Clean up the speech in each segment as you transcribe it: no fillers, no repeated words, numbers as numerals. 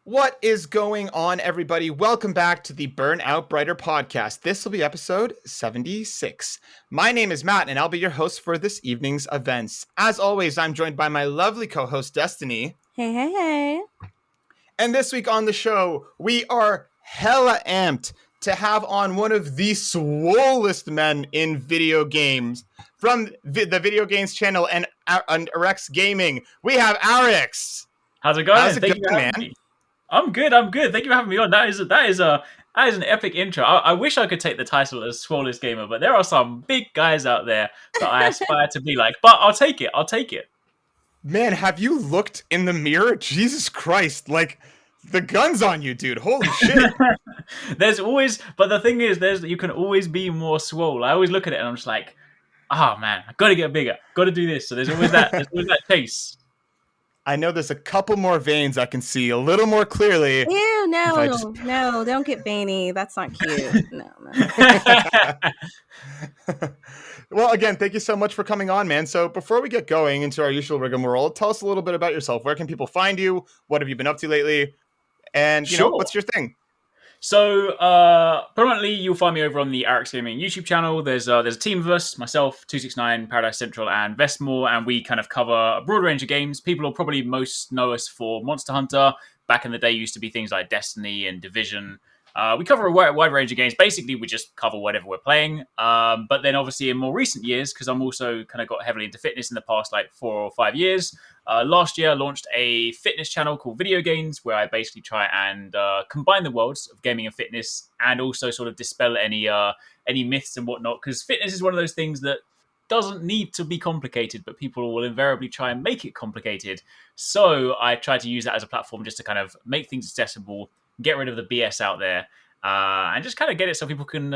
What is going on, everybody? Welcome back to the Burnout Brighter podcast. This will be episode 76. My name is Matt, and I'll be your host for this evening's events. As always, I'm joined by my lovely co-host, Destinee. Hey. And this week on the show, we are hella amped to have on one of the SWOLEST men in video games. From the Video Games channel and Arekkz Gaming, we have Arekkz. How's it going? How's it going, man? I'm good. Thank you for having me on. That is an epic intro. I wish I could take the title as Swolest Gamer, but there are some big guys out there that I aspire to be like. But I'll take it. Man, have you looked in the mirror? Jesus Christ! Like the gun's on you, dude. Holy shit! But the thing is, you can always be more swole. I always look at it and I'm just like, oh man, I got to get bigger. Got to do this. So there's always that. There's always that chase. I know there's a couple more veins I can see a little more clearly. Ew, no, don't get veiny. That's not cute. No. Well, again, thank you so much for coming on, man. So before we get going into our usual rigmarole, tell us a little bit about yourself. Where can people find you? What have you been up to lately? And, you know, what's your thing? So, predominantly, you'll find me over on the Arekkz Gaming YouTube channel. There's a team of us, myself, 269, Paradise Central, and Vestmore, and we kind of cover a broad range of games. People will probably most know us for Monster Hunter. Back in the day, used to be things like Destinee and Division. We cover a wide range of games. Basically, we just cover whatever we're playing. But then, obviously, in more recent years, because I'm also kind of got heavily into fitness in the past, like 4 or 5 years. Last year, I launched a fitness channel called Video Games, where I basically try and combine the worlds of gaming and fitness, and also sort of dispel any myths and whatnot. Because fitness is one of those things that doesn't need to be complicated, but people will invariably try and make it complicated. So I try to use that as a platform just to kind of make things accessible, get rid of the BS out there, and just kind of get it so people can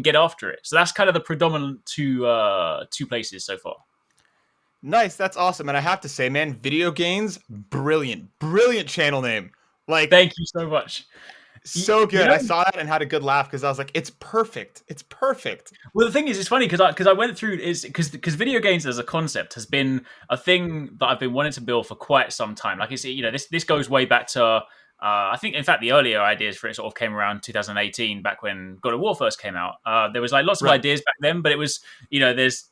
get after it. So that's kind of the predominant two places so far. Nice, that's awesome. And I have to say, man, Video Games, brilliant channel name. Like, thank you so much. So good. I saw that and had a good laugh because I was like, it's perfect. Well, the thing is, it's funny because I went through because video games as a concept has been a thing that I've been wanting to build for quite some time. Like, it's, you know, this goes way back to I think, in fact, the earlier ideas for it sort of came around 2018, back when God of War first came out. There was like lots of ideas back then, but it was, you know, there's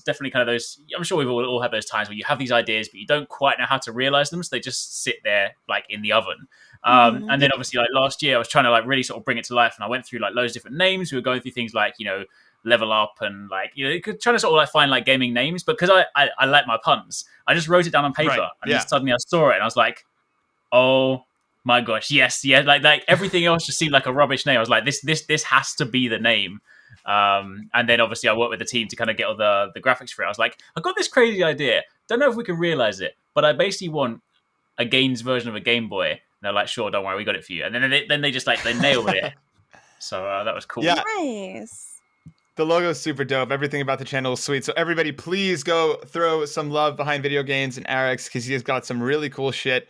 definitely kind of those. I'm sure we've all had those times where you have these ideas, but you don't quite know how to realize them, so they just sit there like in the oven. And then obviously, like last year, I was trying to like really sort of bring it to life, and I went through like loads of different names. We were going through things like, you know, Level Up and like, you know, trying to sort of like find like gaming names. But because I like my puns, I just wrote it down on paper, and then suddenly I saw it, and I was like, oh my gosh, yes, like everything else just seemed like a rubbish name. I was like, this has to be the name. And then obviously I worked with the team to kind of get all the graphics for it. I was like, I got this crazy idea. Don't know if we can realize it, but I basically want a games version of a Game Boy. And they're like, sure, don't worry, we got it for you. And then they just like, they nailed it. So that was cool. Yeah. Nice. The logo is super dope. Everything about the channel is sweet. So everybody, please go throw some love behind Video Games and Arekkz, because he has got some really cool shit.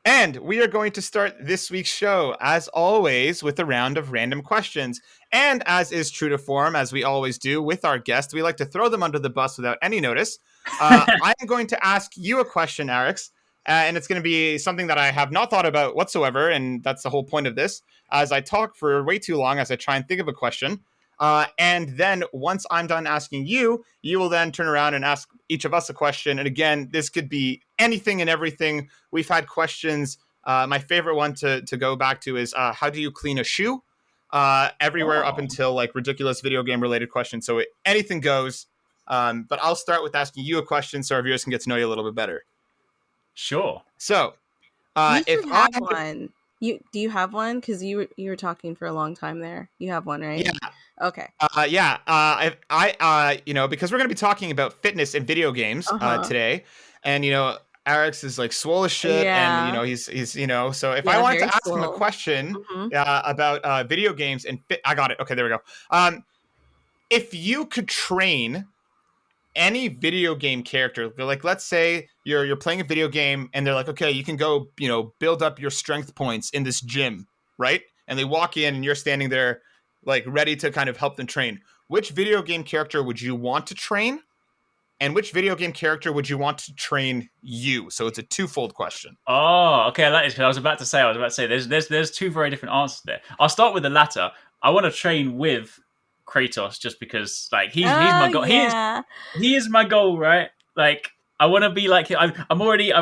And we are going to start this week's show, as always, with a round of random questions. And as is true to form, as we always do with our guests, we like to throw them under the bus without any notice. I am going to ask you a question, Arekkz, and it's going to be something that I have not thought about whatsoever, and that's the whole point of this, as I talk for way too long as I try and think of a question. And then once I'm done asking you, you will then turn around and ask each of us a question. And again, this could be anything and everything. We've had questions. My favorite one to go back to is, how do you clean a shoe? Everywhere up until like ridiculous video game related questions. So anything goes. But I'll start with asking you a question so our viewers can get to know you a little bit better. Sure. So if I have one. Do you have one? Because you were talking for a long time there. You have one, right? Yeah. Okay. I you know, because we're going to be talking about fitness and video games today, and you know, Arekkz is like swole as shit, and you know, he's you know, so if I wanted to ask him a question about video games and I got it. Okay, there we go. If you could train any video game character, like let's say you're playing a video game and they're like, okay, you can go, you know, build up your strength points in this gym, right? And they walk in and you're standing there like ready to kind of help them train. Which video game character would you want to train? And which video game character would you want to train you? So it's a twofold question. Oh, okay. I like this because I was about to say there's two very different answers there. I'll start with the latter. I want to train with Kratos just because like he's my goal. Yeah. He is my goal, right? Like I want to be like I've already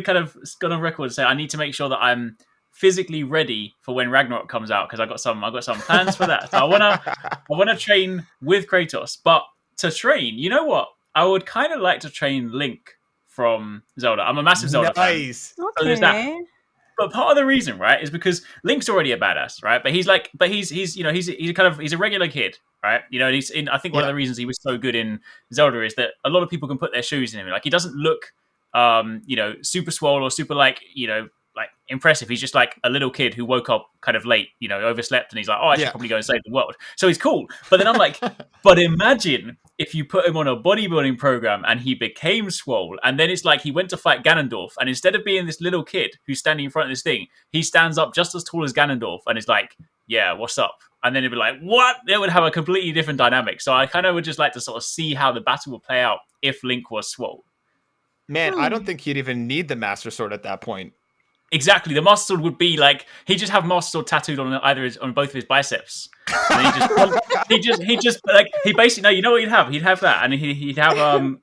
kind of gone on record to say I need to make sure that I'm physically ready for when Ragnarok comes out because I got some plans for that. So I wanna train with Kratos, but to train, you know what? I would kind of like to train Link from Zelda. I'm a massive Zelda fan. Nice. Okay. So there's that. But part of the reason, right, is because Link's already a badass, right? But he's a regular kid, right? You know, I think one of the reasons he was so good in Zelda is that a lot of people can put their shoes in him. Like he doesn't look, super swole or super like impressive. He's just like a little kid who woke up kind of late, overslept, and he's like, oh, I should probably go and save the world. So he's cool. But then I'm like, but imagine if you put him on a bodybuilding program and he became swole, and then it's like he went to fight Ganondorf, and instead of being this little kid who's standing in front of this thing, he stands up just as tall as Ganondorf and is like, yeah, what's up? And then it'd be like, what? It would have a completely different dynamic. So I kind of would just like to sort of see how the battle would play out if Link was swole. Man, I don't think he'd even need the Master Sword at that point. Exactly, the Master Sword would be like he'd just have Master Sword tattooed on on both of his biceps. And he basically no, you know what he'd have? He'd have that, and he'd have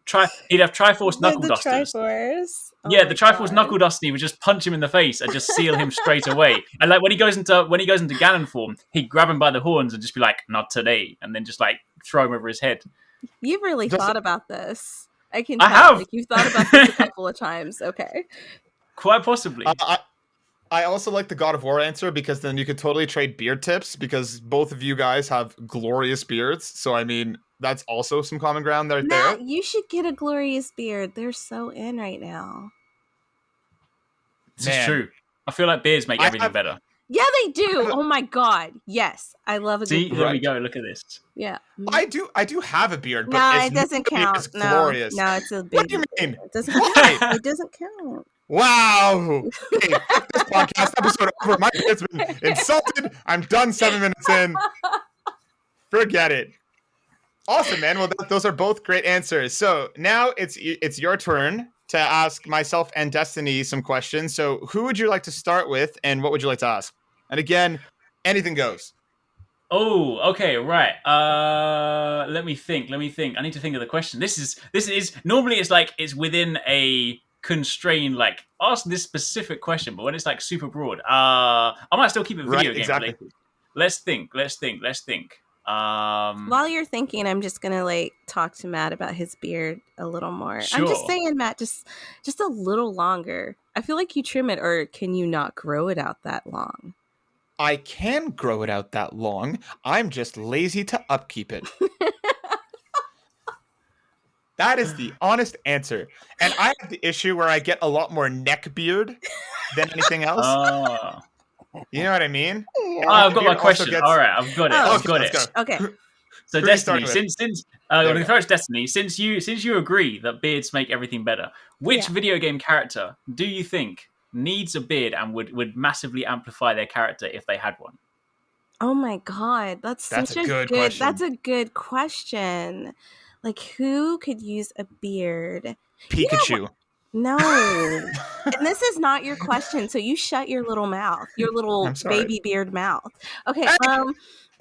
Triforce Knuckle Dusters. Triforce. Oh yeah, the Triforce Knuckle Duster. He would just punch him in the face and just seal him straight away. And like when he goes into Ganon form, he'd grab him by the horns and just be like, "Not today," and then just like throw him over his head. You've really thought about this. I can. I tell. have. Like, you've thought about this a couple of times. Okay. Quite possibly. I also like the God of War answer because then you could totally trade beard tips because both of you guys have glorious beards. So, I mean, that's also some common ground right Matt, there. you should get a glorious beard. They're so in right now. This is true. I feel like beards make everything better. Yeah, they do. Oh my god. Yes, I love a good beard. There we go. Look at this. Yeah. I do have a beard, but no, it doesn't count. It's glorious. No, it's a big. What do you mean? It doesn't count. It doesn't count. Wow. Okay, this podcast episode over. My beard's been insulted. I'm done 7 minutes in. Forget it. Awesome, man. Well, those are both great answers. So now it's your turn to ask myself and Destinee some questions. So who would you like to start with, and what would you like to ask? And again, anything goes. Oh, okay, right. Let me think. I need to think of the question. This is normally it's within a constrained like ask this specific question, but when it's like super broad, I might still keep it video game related. Let's think. While you're thinking, I'm just gonna like talk to Matt about his beard a little more. Sure. I'm just saying, Matt, just a little longer. I feel like you trim it, or can you not grow it out that long? I can grow it out that long. I'm just lazy to upkeep it. That is the honest answer. And I have the issue where I get a lot more neck beard than anything else. You know what I mean? I've got my question. All right, I've got it. I've got it. Okay. So Destinee, since Destinee, since you agree that beards make everything better, which video game character do you think needs a beard and would massively amplify their character if they had one? Oh my god, that's such a good question. That's a good question. Like, who could use a beard? Pikachu. No. And this is not your question, so you shut your little mouth. Your little baby beard mouth. Okay,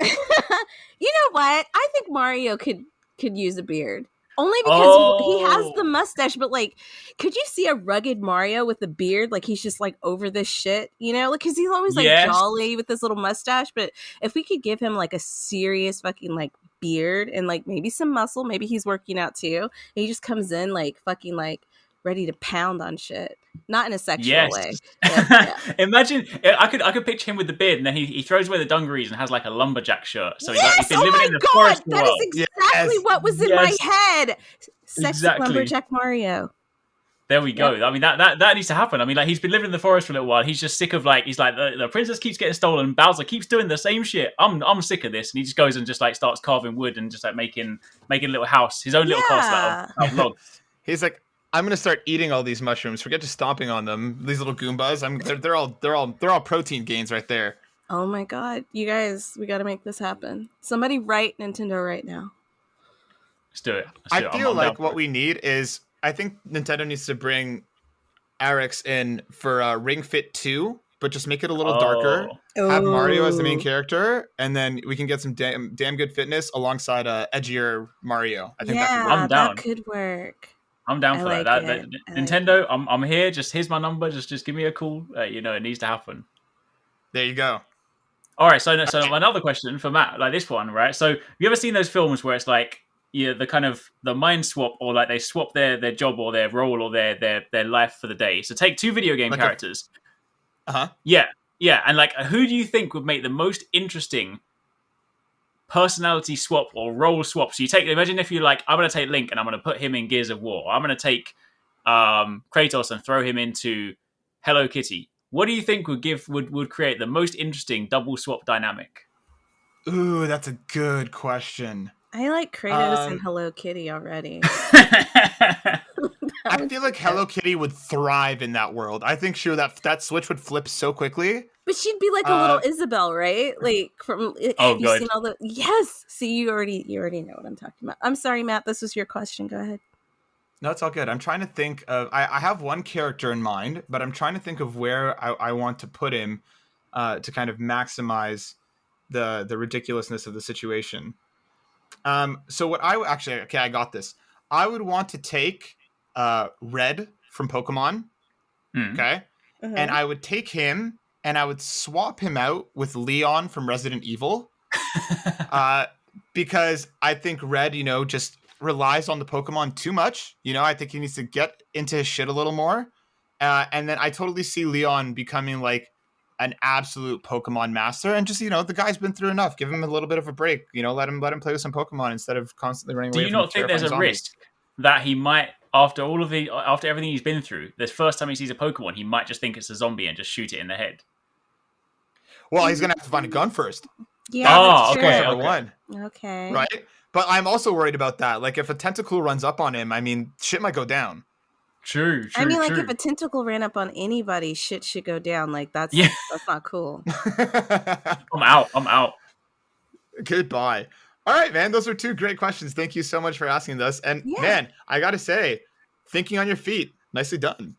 you know what? I think Mario could use a beard. Only because he has the mustache, but like, could you see a rugged Mario with a beard? Like, he's just like over this shit, you know? Like, because he's always like jolly with this little mustache. But if we could give him like a serious fucking like beard and like maybe some muscle, maybe he's working out too. And he just comes in like fucking like ready to pound on shit, not in a sexual way. Yeah. Imagine I could picture him with the beard, and then he throws away the dungarees and has like a lumberjack shirt. So he's been living in the forest world. That is exactly what was in my head. Sexy lumberjack Mario. There we go. I mean, that needs to happen. I mean, like, he's been living in the forest for a little while. He's just sick of he's like the princess keeps getting stolen. Bowser keeps doing the same shit. I'm sick of this, and he just goes and just like starts carving wood and just like making a little house, his own little castle out of logs. He's like, I'm gonna start eating all these mushrooms. Forget just stomping on them. These little Goombas. They're all protein gains right there. Oh my god, you guys, we got to make this happen. Somebody write Nintendo right now. Let's do it. I feel like what we need is, I think Nintendo needs to bring Arekkz in for Ring Fit 2, but just make it a little darker. Have Mario as the main character, and then we can get some damn good fitness alongside edgier Mario. I think that could work. I'm down for that. Nintendo, I'm here. Just here's my number. Just give me a call. It needs to happen. There you go. All right. So another question for Matt, like this one, right? So you ever seen those films where it's like, the kind of the mind swap, or like they swap their job or their role or their life for the day? So take two video game characters. Yeah, and like, who do you think would make the most interesting personality swap or role swap? So imagine if you're like, I'm going to take Link and I'm going to put him in Gears of War. I'm going to take Kratos and throw him into Hello Kitty. What do you think would create the most interesting double swap dynamic? Ooh, that's a good question. I like Kratos and Hello Kitty already. I feel like Hello Kitty would thrive in that world. I think that switch would flip so quickly. But she'd be like a little Isabelle, right? Like have you seen all the? Yes. See, you already know what I'm talking about. I'm sorry, Matt. This was your question. Go ahead. No, it's all good. I'm trying to think of. I have one character in mind, but I'm trying to think of where I want to put him to kind of maximize the ridiculousness of the situation. So what I got this. I would want to take Red from Pokemon. Okay. And I would take him and I would swap him out with Leon from Resident Evil. Because I think Red, just relies on the Pokemon too much. I think he needs to get into his shit a little more. And then I totally see Leon becoming like an absolute Pokemon master, and just the guy's been through enough. Give him a little bit of a break. Let him play with some Pokemon instead of constantly running away. Do you not think there's a risk that he might, after everything he's been through, this first time he sees a Pokemon, he might just think it's a zombie and just shoot it in the head? Well, he's gonna have to find a gun first. Yeah. Okay. Right. But I'm also worried about that. Like, if a tentacle runs up on him, I mean, shit might go down. True. Like, if a tentacle ran up on anybody, shit should go down. Like, that's not cool. I'm out. Goodbye. All right, man. Those were two great questions. Thank you so much for asking this. And man, I gotta say, thinking on your feet, nicely done.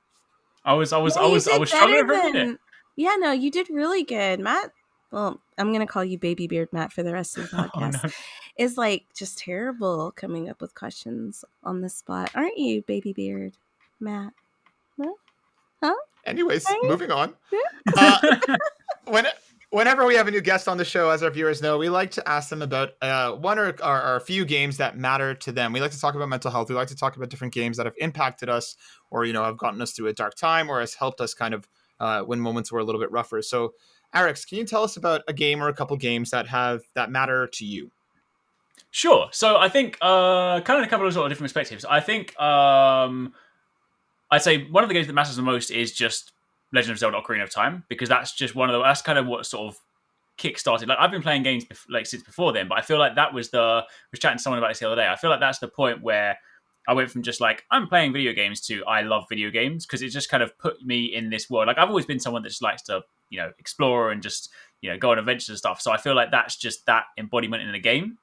I was struggling for a minute. Yeah, no, you did really good, Matt. Well, I'm gonna call you Baby Beard Matt for the rest of the podcast. No. Is like just terrible coming up with questions on the spot, aren't you, Baby Beard Matt? Huh? Anyways, moving on. Whenever we have a new guest on the show, as our viewers know, we like to ask them about one or a few games that matter to them. We like to talk about mental health. We like to talk about different games that have impacted us, or have gotten us through a dark time, or has helped us kind of when moments were a little bit rougher. So, Arekkz, can you tell us about a game or a couple games that matter to you? Sure. So I think kind of a couple of sort of different perspectives. I think I'd say one of the games that matters the most is just Legend of Zelda: Ocarina of Time, because that's just that's kind of what sort of kick-started. Like, I've been playing games since before then, but I feel like that was I was chatting to someone about this the other day. I feel like that's the point where I went from just like, I'm playing video games to I love video games, because it just kind of put me in this world. Like, I've always been someone that just likes to, explore and just, go on adventures and stuff. So I feel like that's just that embodiment in a game.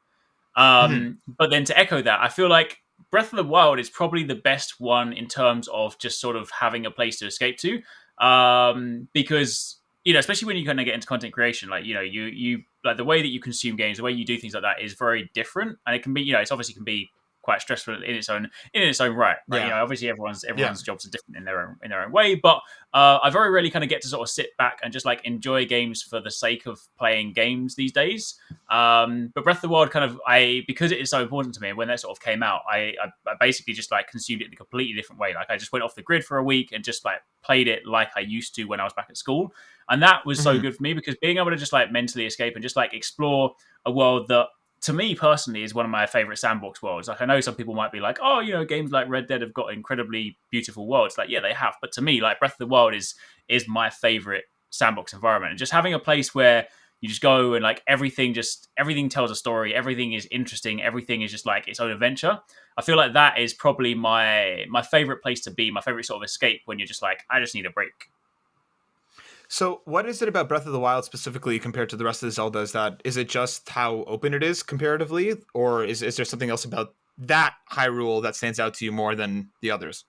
But then to echo that, I feel like Breath of the Wild is probably the best one in terms of just sort of having a place to escape to. Because, especially when you kind of get into content creation, like, you like the way that you consume games, the way you do things like that is very different. And it can be, it's obviously can be quite stressful in its own right. Yeah. Obviously everyone's jobs are different in their own way, but I very rarely kind of get to sort of sit back and just like enjoy games for the sake of playing games these days. But Breath of the Wild because it is so important to me, when that sort of came out, I basically just like consumed it in a completely different way. Like, I just went off the grid for a week and just like played it like I used to when I was back at school. And that was so good for me, because being able to just like mentally escape and just like explore a world that, to me personally, is one of my favorite sandbox worlds. Like, I know some people might be like, oh, games like Red Dead have got incredibly beautiful worlds. Like, yeah, they have. But to me, like, Breath of the Wild is my favorite sandbox environment. And just having a place where you just go and like everything tells a story. Everything is interesting. Everything is just like its own adventure. I feel like that is probably my favorite place to be, my favorite sort of escape, when you're just like, I just need a break. So what is it about Breath of the Wild specifically compared to the rest of the Zeldas is it just how open it is comparatively, or is there something else about that Hyrule that stands out to you more than the others?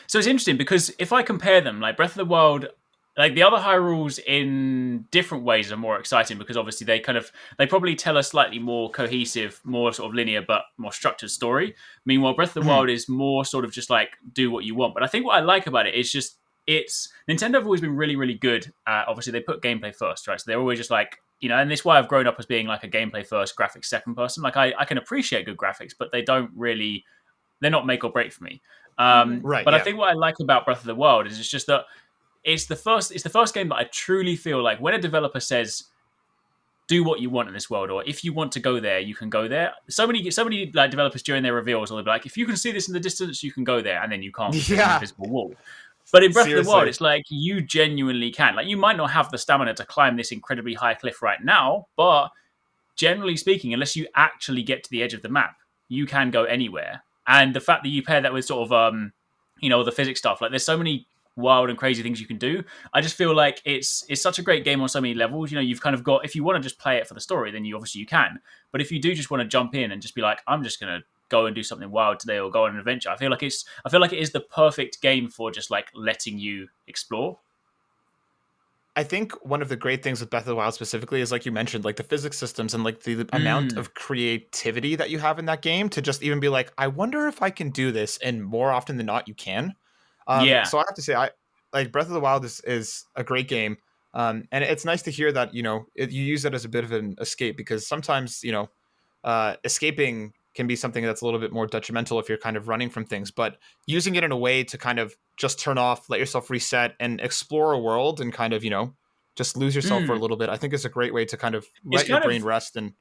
So it's interesting because if I compare them, like Breath of the Wild, like the other Hyrules in different ways are more exciting because obviously they probably tell a slightly more cohesive, more sort of linear but more structured story. Meanwhile, Breath of the Wild is more sort of just like do what you want. But I think what I like about it is just Nintendo have always been really, really good at, obviously they put gameplay first, right? So they're always just like, and this is why I've grown up as being like a gameplay first, graphics second person. Like I can appreciate good graphics, but they're not make or break for me. But I think what I like about Breath of the Wild is it's just that it's the first game that I truly feel like when a developer says do what you want in this world, or if you want to go there, you can go there. So many like developers during their reveals will be like, if you can see this in the distance, you can go there, and then you can't because there's an invisible wall. But in Breath of the Wild, it's like you genuinely can. Like you might not have the stamina to climb this incredibly high cliff right now, but generally speaking, unless you actually get to the edge of the map, you can go anywhere. And the fact that you pair that with sort of the physics stuff, like there's so many wild and crazy things you can do. I just feel like it's such a great game on so many levels. You've kind of got, if you want to just play it for the story, then you can. But if you do just want to jump in and just be like, I'm just gonna go and do something wild today or go on an adventure, I feel like it is the perfect game for just like letting you explore. I think one of the great things with Breath of the Wild specifically is, like you mentioned, like the physics systems and like the amount of creativity that you have in that game to just even be like, I wonder if I can do this, and more often than not, you can. So I have to say, I like Breath of the Wild is a great game, and it's nice to hear that you use it as a bit of an escape, because sometimes escaping can be something that's a little bit more detrimental if you're kind of running from things, but using it in a way to kind of just turn off, let yourself reset, and explore a world and kind of, just lose yourself for a little bit, I think is a great way to kind of let your brain rest. And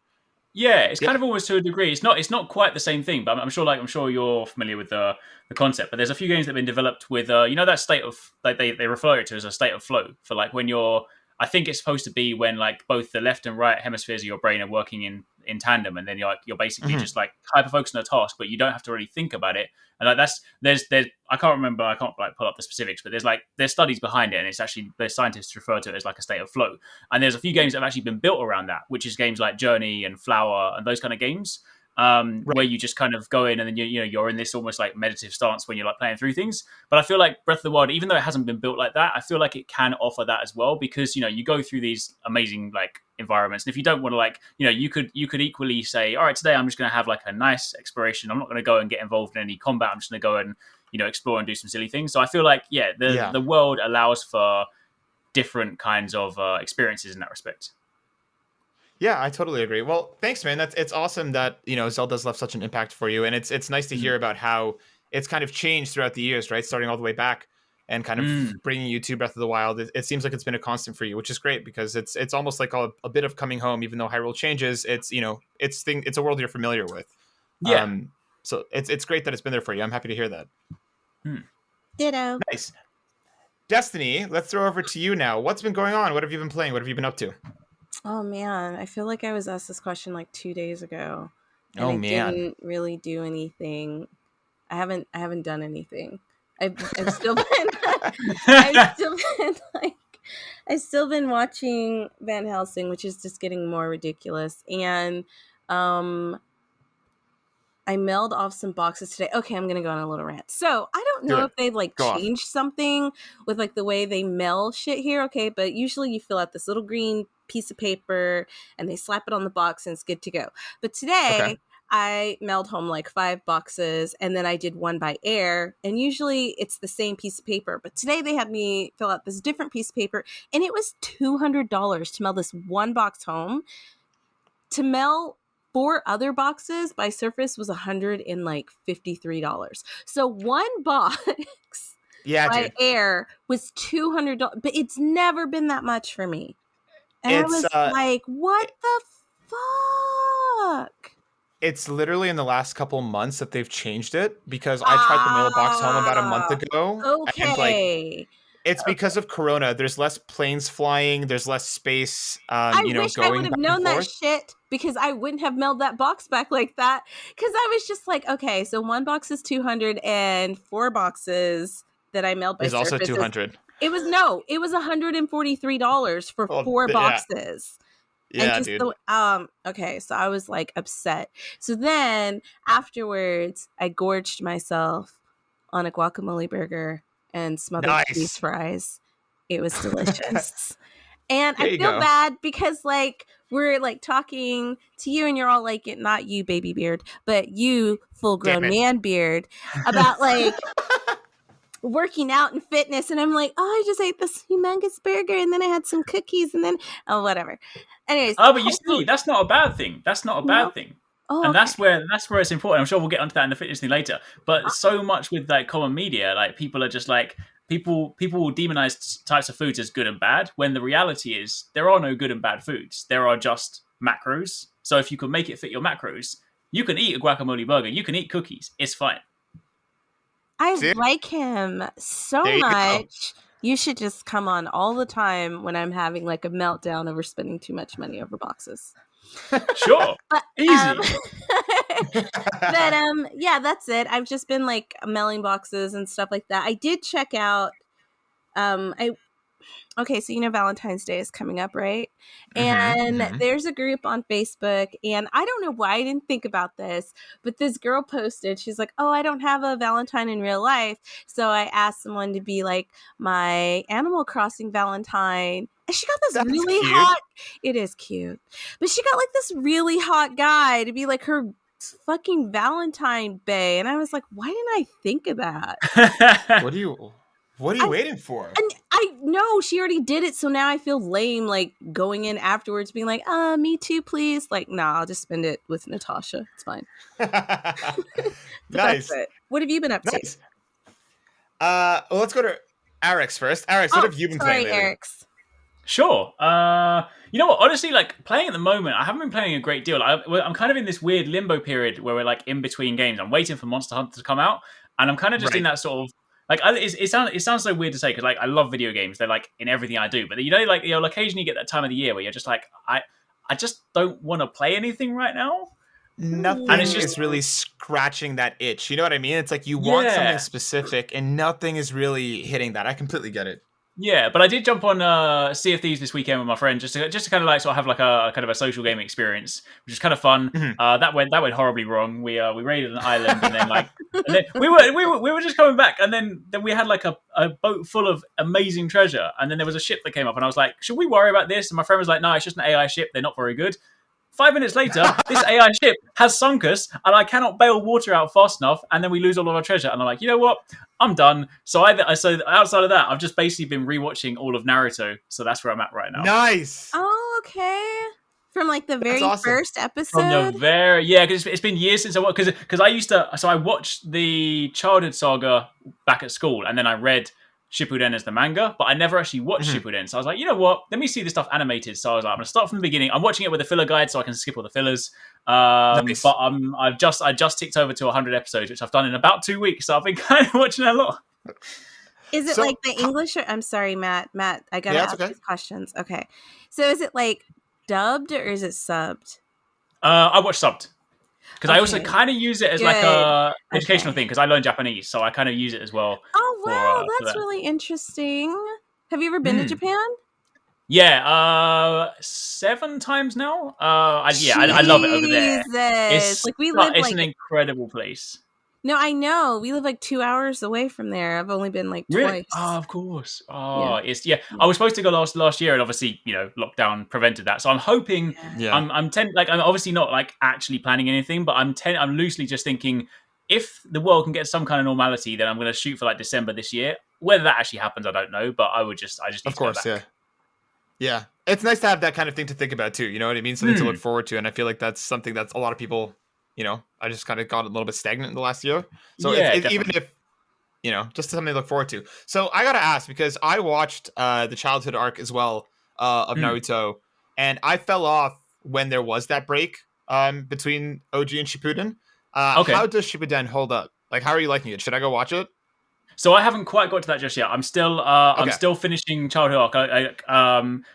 it's kind of almost to a degree. It's not quite the same thing, but I'm sure you're familiar with the concept. But there's a few games that have been developed with that state of, like they refer it to as a state of flow, for like when you're, I think it's supposed to be when like both the left and right hemispheres of your brain are working in tandem, and then you're basically just like hyper focused on a task, but you don't have to really think about it. And like there's I can't like pull up the specifics, but there's studies behind it, and it's actually, there's scientists refer to it as like a state of flow. And there's a few games that have actually been built around that, which is games like Journey and Flower and those kind of games. Where you just kind of go in and then you're in this almost like meditative stance when you're like playing through things. But I feel like Breath of the Wild, even though it hasn't been built like that, I feel like it can offer that as well, because you go through these amazing like environments, and if you don't want to like you could equally say, all right, today I'm just going to have like a nice exploration, I'm not going to go and get involved in any combat, I'm just going to go and explore and do some silly things. So I feel like the world allows for different kinds of experiences in that respect. Yeah, I totally agree. Well, thanks, man. It's awesome that Zelda's left such an impact for you, and it's nice to hear about how it's kind of changed throughout the years, right? Starting all the way back and kind of bringing you to Breath of the Wild. It seems like it's been a constant for you, which is great, because it's almost like a bit of coming home, even though Hyrule changes. It's it's a world you're familiar with. Yeah. So it's great that it's been there for you. I'm happy to hear that. Ditto. Nice. Destinee, let's throw over to you now. What's been going on? What have you been playing? What have you been up to? Oh man, I feel like I was asked this question like 2 days ago. And I didn't really do anything. I haven't done anything. I've still been I've still been watching Van Helsing, which is just getting more ridiculous. And I mailed off some boxes today. Okay, I'm gonna go on a little rant. So I don't know if they've like changed something with like the way they mail shit here. Okay, but usually you fill out this little green piece of paper and they slap it on the box and it's good to go. But today I mailed home like 5 boxes, and then I did one by air, and usually it's the same piece of paper, but today they had me fill out this different piece of paper, and it was $200 to mail this one box home. To mail 4 other boxes by surface was $153. So one box by air was $200, but it's never been that much for me. And I was like, what the fuck? It's literally in the last couple months that they've changed it, because I tried to mail a box home about a month ago. Okay. And like, it's because of Corona. There's less planes flying. There's less space. I wish I would have known that shit, because I wouldn't have mailed that box back like that. Because I was just like, okay, so one box is $200, and 4 boxes that I mailed by surface also $200. It was $143 for 4 boxes. Yeah, dude. Okay, so I was like upset. So then afterwards, I gorged myself on a guacamole burger and smothered cheese fries. It was delicious. And I feel bad because like we're like talking to you and you're all like, not you, baby beard, but you, full grown man beard, about like working out and fitness. And I'm like, oh, I just ate this humongous burger and then I had some cookies and then whatever. Anyways, but you see, that's not a bad thing. That's not a bad thing. Oh, and that's where it's important. I'm sure we'll get onto that in the fitness thing later. But so much with like common media, like people are just like people will demonize types of foods as good and bad, when the reality is there are no good and bad foods. There are just macros. So if you can make it fit your macros, you can eat a guacamole burger, you can eat cookies. It's fine. I like him so much. You should just come on all the time when I'm having like a meltdown over spending too much money over boxes. Sure. Easy. But yeah, that's it. I've just been like mailing boxes and stuff like that. I did check out okay, so you know Valentine's Day is coming up, right? And there's a group on Facebook, and I don't know why I didn't think about this, but this girl posted, she's like, oh, I don't have a Valentine in real life, so I asked someone to be like my Animal Crossing Valentine. And she got this really hot, it is cute, but she got like this really hot guy to be like her fucking Valentine bae. And I was like, why didn't I think of that? What are you waiting for? And I know she already did it, so now I feel lame, like going in afterwards being like, me too, please. Like, nah, I'll just spend it with Natasha. It's fine. Nice. What have you been up to? Well, let's go to Arekkz first. Arekkz, what have you been playing lately? Arekkz. Sure. You know what? Honestly, like playing at the moment, I haven't been playing a great deal. I'm kind of in this weird limbo period where we're like in between games. I'm waiting for Monster Hunter to come out, and I'm kind of just in that sort of like. It sounds so weird to say because like I love video games. They're like in everything I do. But you know, like you'll occasionally get that time of the year where you're just like, I just don't want to play anything right now. Nothing is really scratching that itch. You know what I mean? It's like you want something specific, and nothing is really hitting that. I completely get it. Yeah, but I did jump on Sea of Thieves this weekend with my friend just to kind of like sort of have like a kind of a social game experience, which is kind of fun. That went horribly wrong. We raided an island and then we were just coming back, and then we had like a boat full of amazing treasure, and then there was a ship that came up, and I was like, should we worry about this? And my friend was like, no, it's just an AI ship. They're not very good. 5 minutes later, this AI ship has sunk us, and I cannot bail water out fast enough, and then we lose all of our treasure. And I'm like, you know what? I'm done. So outside of that, I've just basically been rewatching all of Naruto. So that's where I'm at right now. Nice. Oh, okay. From like the very first episode. From the very because it's been years since I watched because I used to. So I watched the childhood saga back at school, and then I read Shippuden as the manga, but I never actually watched Shippuden. So I was like, you know what? Let me see this stuff animated. So I was like, I'm going to start from the beginning. I'm watching it with a filler guide so I can skip all the fillers. Nice. But I just ticked over to 100 episodes, which I've done in about 2 weeks. So I've been kind of watching a lot. Is it like the English? I'm sorry, Matt. I got to ask these questions. Okay. So is it like dubbed or is it subbed? I watch subbed. Because I also kind of use it as like a educational thing because I learn Japanese, so I kind of use it as well. Oh wow, that's really interesting. Have you ever been to Japan? Yeah, 7 times now. I love it over there. It's like we live it's an incredible place. No, I know. We live like 2 hours away from there. I've only been like twice. Oh, of course. Oh, yeah. I was supposed to go last year, and obviously, lockdown prevented that. So I'm hoping. Yeah. I'm obviously not like actually planning anything, but I'm loosely just thinking if the world can get some kind of normality, then I'm going to shoot for like December this year. Whether that actually happens, I don't know. But I just need of course, to go back. Yeah. It's nice to have that kind of thing to think about too. You know what I mean? Something to look forward to, and I feel like that's something that's a lot of people. I just kind of got a little bit stagnant in the last year. So even if, just something to look forward to. So I got to ask, because I watched the childhood arc as well of Naruto, and I fell off when there was that break between OG and Shippuden. How does Shippuden hold up? Like, how are you liking it? Should I go watch it? So I haven't quite got to that just yet. I'm still finishing childhood arc.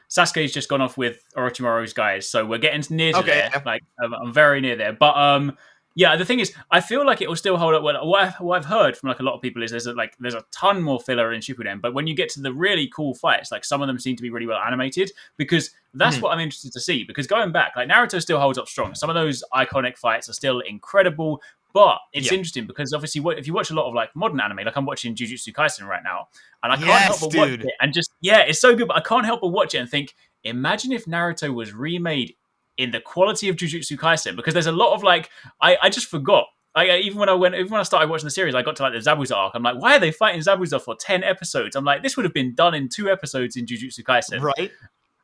Sasuke's just gone off with Orochimaru's guys, so we're getting near to there. Yeah. Like I'm very near there. But Yeah, the thing is, I feel like it will still hold up well. What I've heard from like a lot of people is there's a ton more filler in Shippuden, but when you get to the really cool fights, like some of them seem to be really well animated, because that's what I'm interested to see. Because going back, like Naruto still holds up strong. Some of those iconic fights are still incredible, but it's interesting because obviously, if you watch a lot of like modern anime, like I'm watching Jujutsu Kaisen right now, and I can't help but watch it and just it's so good, but I can't help but watch it and think, imagine if Naruto was remade in the quality of Jujutsu Kaisen, because there's a lot of like I just forgot. Even when I started watching the series, I got to like the Zabuza arc. I'm like, why are they fighting Zabuza for 10 episodes? I'm like, this would have been done in 2 episodes in Jujutsu Kaisen, right?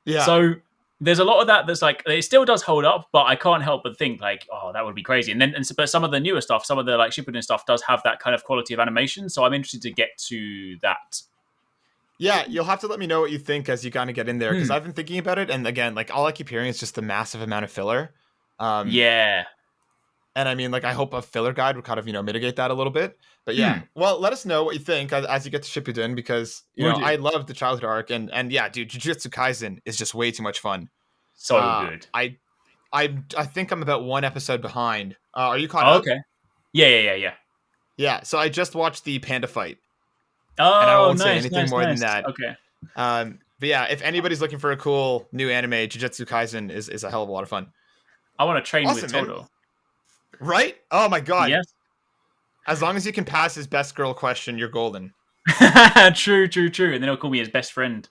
Yeah. So there's a lot of that that's like it still does hold up, but I can't help but think like, oh, that would be crazy. But some of the newer stuff, some of the like Shippuden stuff, does have that kind of quality of animation. So I'm interested to get to that. Yeah, you'll have to let me know what you think as you kind of get in there, because I've been thinking about it, and again, like all I keep hearing is just the massive amount of filler. Yeah. And I mean, like, I hope a filler guide would kind of, mitigate that a little bit. But yeah, well, let us know what you think as you get to Shippuden, because, I love the childhood arc. And yeah, dude, Jujutsu Kaisen is just way too much fun. So good. I think I'm about 1 episode behind. Are you caught up? Okay. Yeah. Yeah, so I just watched the panda fight. Oh, and I won't say anything more than that. Okay. But yeah, if anybody's looking for a cool new anime, Jujutsu Kaisen is a hell of a lot of fun. I want to train with Todo. Man. Right? Oh my god. Yes. As long as you can pass his best girl question, you're golden. True. And then he'll call me his best friend.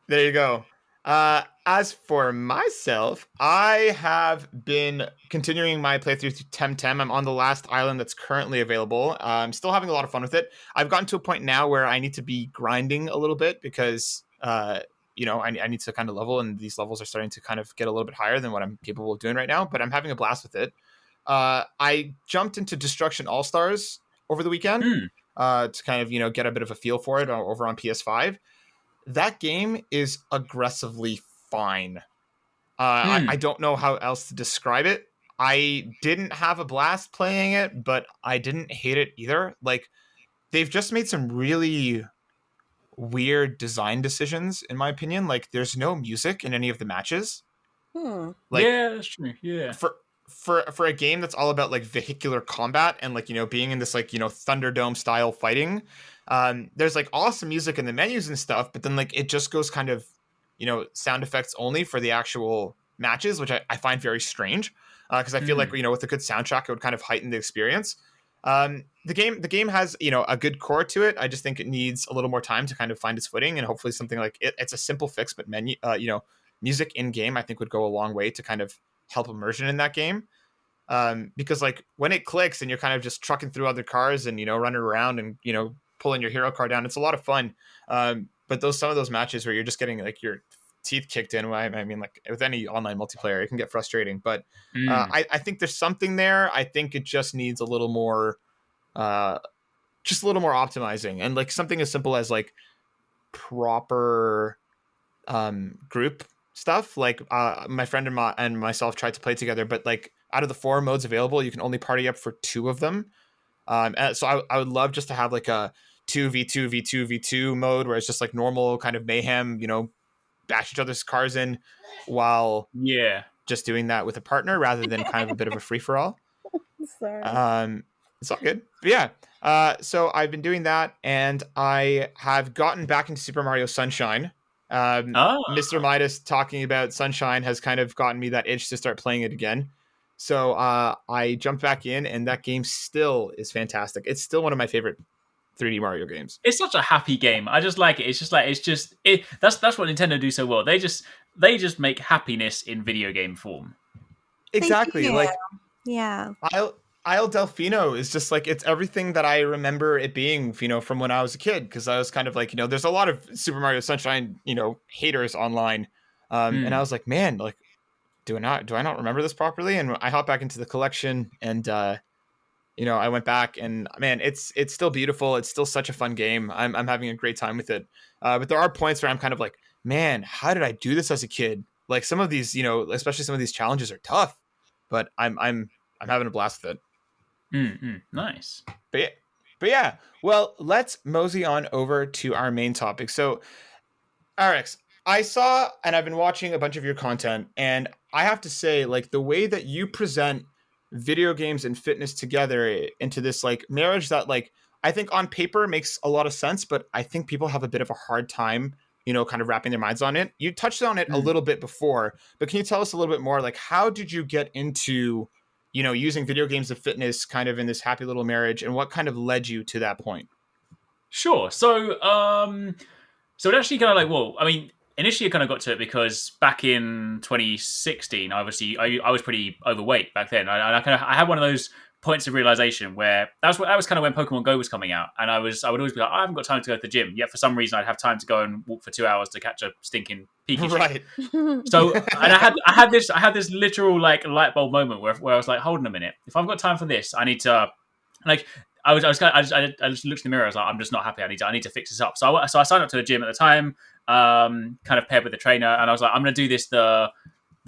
There you go. As for myself, I have been continuing my playthrough through Temtem. I'm on the last island that's currently available. I'm still having a lot of fun with it. I've gotten to a point now where I need to be grinding a little bit because, I need to kind of level, and these levels are starting to kind of get a little bit higher than what I'm capable of doing right now, but I'm having a blast with it. I jumped into Destruction All-Stars over the weekend to kind of, get a bit of a feel for it over on PS5. That game is aggressively fine. I don't know how else to describe it. I didn't have a blast playing it, but I didn't hate it either. Like, they've just made some really weird design decisions, in my opinion. Like, there's no music in any of the matches. Like, yeah, that's true. Yeah. For a game that's all about like vehicular combat and like, being in this like, Thunderdome style fighting, there's like awesome music in the menus and stuff, but then like it just goes kind of, sound effects only for the actual matches, which I find very strange, because I feel like, with a good soundtrack, it would kind of heighten the experience. The game has, a good core to it. I just think it needs a little more time to kind of find its footing, and hopefully something like it's a simple fix, but music in game, I think, would go a long way to kind of help immersion in that game. Because like when it clicks and you're kind of just trucking through other cars and, running around and, pulling your hero car down, it's a lot of fun. But some of those matches where you're just getting like your teeth kicked in, I mean, like with any online multiplayer, it can get frustrating, but I think there's something there. I think it just needs a little more optimizing, and like something as simple as like proper group stuff. Like my friend and myself tried to play together, but like out of the 4 modes available, you can only party up for 2 of them. And so I would love just to have like a 2v2 mode where it's just like normal kind of mayhem, bash each other's cars in while just doing that with a partner, rather than kind of a bit of a free-for-all. Sorry. It's all good. But yeah. So I've been doing that, and I have gotten back into Super Mario Sunshine. Mr. Midas talking about Sunshine has kind of gotten me that itch to start playing it again. So I jumped back in, and that game still is fantastic. It's still one of my favorite 3D Mario games. It's such a happy game. I just like it. It's just that's what Nintendo do so well. They just make happiness in video game form. Exactly. Like, yeah. Isle Delfino is just like, it's everything that I remember it being, from when I was a kid, because I was kind of like, there's a lot of Super Mario Sunshine, haters online. And I was like, man, like, do I not remember this properly? And I hopped back into the collection, and I went back, and man, it's still beautiful. It's still such a fun game. I'm having a great time with it. But there are points where I'm kind of like, man, how did I do this as a kid? Like some of these, especially some of these challenges are tough, but I'm having a blast with it. Nice. But yeah, well, let's mosey on over to our main topic. So, Arekkz, I saw, and I've been watching a bunch of your content, and I have to say, like, the way that you present video games and fitness together into this like marriage that like I think on paper makes a lot of sense, but I think people have a bit of a hard time, you know, kind of wrapping their minds on it. You touched on it a little bit before, but can you tell us a little bit more? Like, how did you get into, you know, using video games and fitness kind of in this happy little marriage, and what kind of led you to that point? Sure. So it actually kind of like, well, I mean, initially I kind of got to it because back in 2016, obviously I was pretty overweight back then. I had one of those points of realization where that was kind of when Pokemon Go was coming out, and I would always be like, I haven't got time to go to the gym. Yet for some reason I'd have time to go and walk for 2 hours to catch a stinking Pikachu. Right. So and I had this literal like light bulb moment where I was like, hold on a minute, if I've got time for this, I need to like. I just looked in the mirror. I was like, I'm just not happy. I need to fix this up. So I signed up to a gym at the time, kind of paired with a trainer, and I was like, I'm going to do this the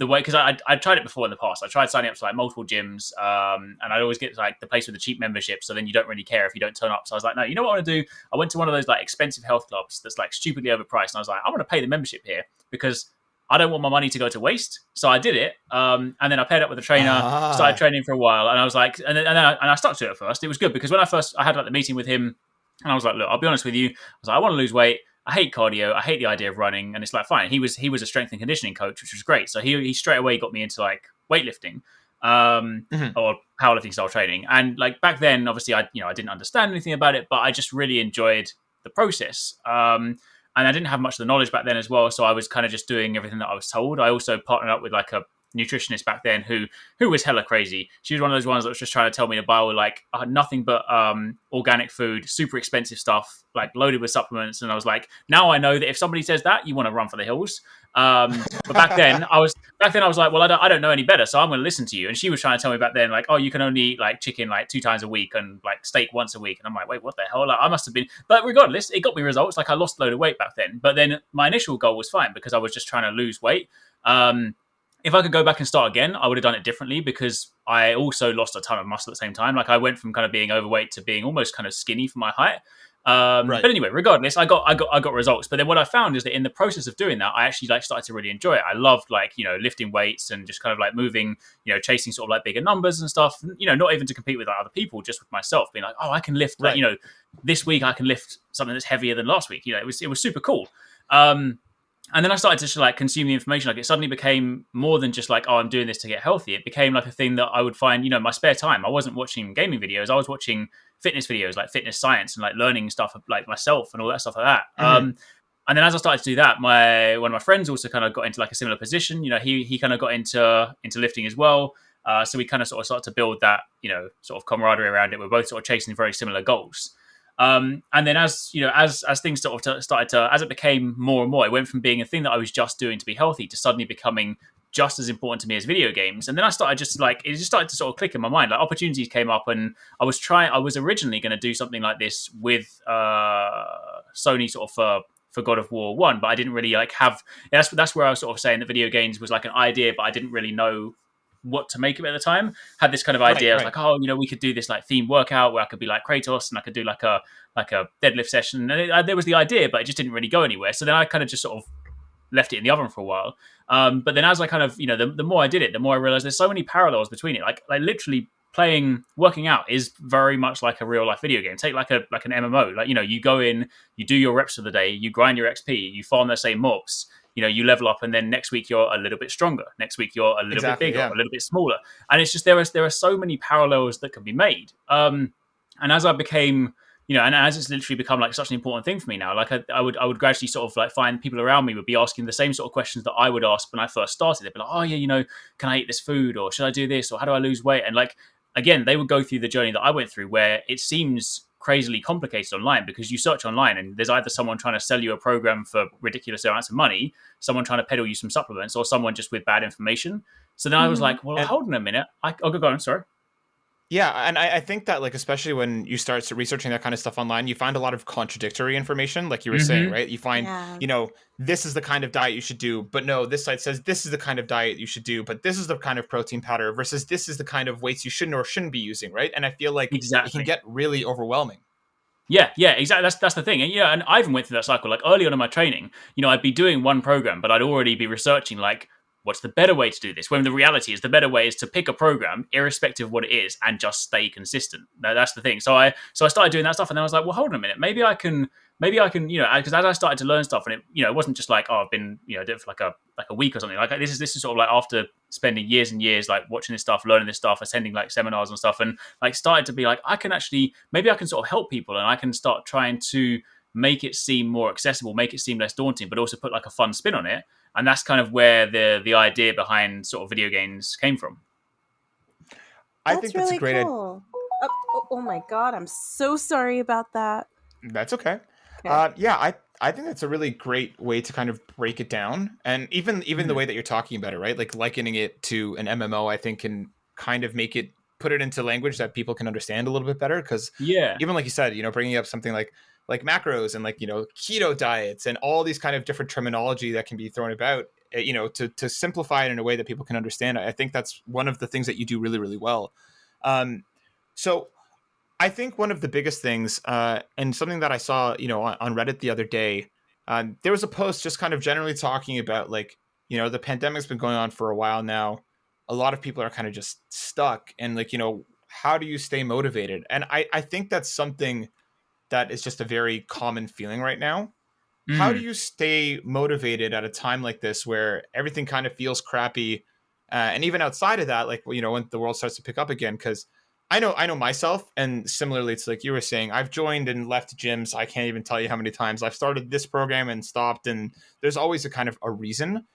way, because I tried it before in the past. I tried signing up to like multiple gyms, and I'd always get like the place with the cheap membership. So then you don't really care if you don't turn up. So I was like, no, you know what I want to do? I went to one of those like expensive health clubs that's like stupidly overpriced, and I was like, I'm going to pay the membership here because I don't want my money to go to waste. So I did it. And then I paired up with a trainer, started training for a while. And I was like, and I stuck to it at first. It was good because when I had like the meeting with him, and I was like, look, I'll be honest with you. I was like, I want to lose weight. I hate cardio. I hate the idea of running. And it's like, fine. He was a strength and conditioning coach, which was great. So he straight away got me into like weightlifting, or powerlifting style training. And like back then, obviously I didn't understand anything about it, but I just really enjoyed the process. And I didn't have much of the knowledge back then as well, so I was kind of just doing everything that I was told. I also partnered up with like a nutritionist back then who was hella crazy. She was one of those ones that was just trying to tell me to buy like nothing but organic food, super expensive stuff, like loaded with supplements. And I was like, now I know that if somebody says that, you want to run for the hills. But back then I was like, well, I don't know any better, so I'm going to listen to you. And she was trying to tell me back then, like, oh, you can only eat like chicken like 2 times a week and like steak once a week. And I'm like, wait, what the hell? Like, I must have been. But regardless, it got me results. Like I lost a load of weight back then. But then my initial goal was fine because I was just trying to lose weight. If I could go back and start again, I would have done it differently because I also lost a ton of muscle at the same time. Like I went from kind of being overweight to being almost kind of skinny for my height. Right. But anyway, regardless, I got results. But then what I found is that in the process of doing that, I actually like started to really enjoy it. I loved like, lifting weights and just kind of like moving, chasing sort of like bigger numbers and stuff, not even to compete with other people, just with myself being like, oh, I can lift, right. Like, this week I can lift something that's heavier than last week. It was super cool. And then I started to like consume the information. Like it suddenly became more than just like, oh, I'm doing this to get healthy. It became like a thing that I would find, my spare time. I wasn't watching gaming videos. I was watching fitness videos, like fitness science and like learning stuff like myself and all that stuff like that. Mm-hmm. And then as I started to do that, one of my friends also kind of got into like a similar position. He kind of got into lifting as well. So we kind of sort of started to build that, sort of camaraderie around it. We're both sort of chasing very similar goals. And then as things sort of started to, as it became more and more, it went from being a thing that I was just doing to be healthy to suddenly becoming just as important to me as video games. And then I started it just started to sort of click in my mind. Like opportunities came up, and I was originally going to do something like this with Sony sort of for God of War 1, but I didn't really like have. That's where I was sort of saying that video games was like an idea, but I didn't really know what to make of it at the time. Had this kind of idea. I was like, oh, we could do this like theme workout where I could be like Kratos and I could do like a deadlift session. And there was the idea, but it just didn't really go anywhere. So then I kind of just sort of left it in the oven for a while. But then as I kind of, the more I did it, the more I realized there's so many parallels between it. Like literally working out is very much like a real life video game. Take like an MMO. Like, you go in, you do your reps for the day, you grind your XP, you farm the same mobs. You level up, and then next week you're a little bit stronger. Next week you're a little bit bigger, a little bit smaller. And it's just there are so many parallels that can be made. And as I became, and as it's literally become like such an important thing for me now, like I would gradually sort of like find people around me would be asking the same sort of questions that I would ask when I first started. They'd be like, oh yeah, can I eat this food, or should I do this, or how do I lose weight? And like again, they would go through the journey that I went through, where it seems crazily complicated online because you search online and there's either someone trying to sell you a program for ridiculous amounts of money, someone trying to peddle you some supplements, or someone just with bad information. So then I was like, well, hold on a minute. I'll go on. Sorry. Yeah, and I think that, like, especially when you start researching that kind of stuff online, you find a lot of contradictory information, like you were saying, right? You find, this is the kind of diet you should do, but no, this site says this is the kind of diet you should do, but this is the kind of protein powder versus this is the kind of weights you shouldn't or shouldn't be using, right? And I feel like it can get really overwhelming. Yeah, exactly. That's the thing. And I even went through that cycle. Like early on in my training, I'd be doing one program, but I'd already be researching like what's the better way to do this? When the reality is the better way is to pick a program, irrespective of what it is, and just stay consistent. That's the thing. So I started doing that stuff, and then I was like, well, hold on a minute, maybe I can, because as I started to learn stuff, and it wasn't just like, oh, I've been, did it for like a week or something. Like this is sort of like after spending years and years like watching this stuff, learning this stuff, attending like seminars and stuff, and like started to be like, maybe I can sort of help people, and I can start trying to make it seem more accessible, make it seem less daunting, but also put like a fun spin on it. And that's kind of where the idea behind sort of video games came from. I think that's really a great cool. Oh my God, I'm so sorry about that. That's okay. I think that's a really great way to kind of break it down. And even the way that you're talking about it, right? Like likening it to an MMO, I think can kind of put it into language that people can understand a little bit better. Because even like you said, bringing up something like macros and like, keto diets and all these kind of different terminology that can be thrown about, to simplify it in a way that people can understand. I think that's one of the things that you do really, really well. So I think one of the biggest things, and something that I saw, on Reddit the other day, there was a post just kind of generally talking about like, the pandemic's been going on for a while now. A lot of people are kind of just stuck, and like, how do you stay motivated? And I think that's something that is just a very common feeling right now. How do you stay motivated at a time like this where everything kind of feels crappy? And even outside of that, like, when the world starts to pick up again, because I know myself, and similarly, it's like you were saying, I've joined and left gyms. I can't even tell you how many times I've started this program and stopped, and there's always a reason.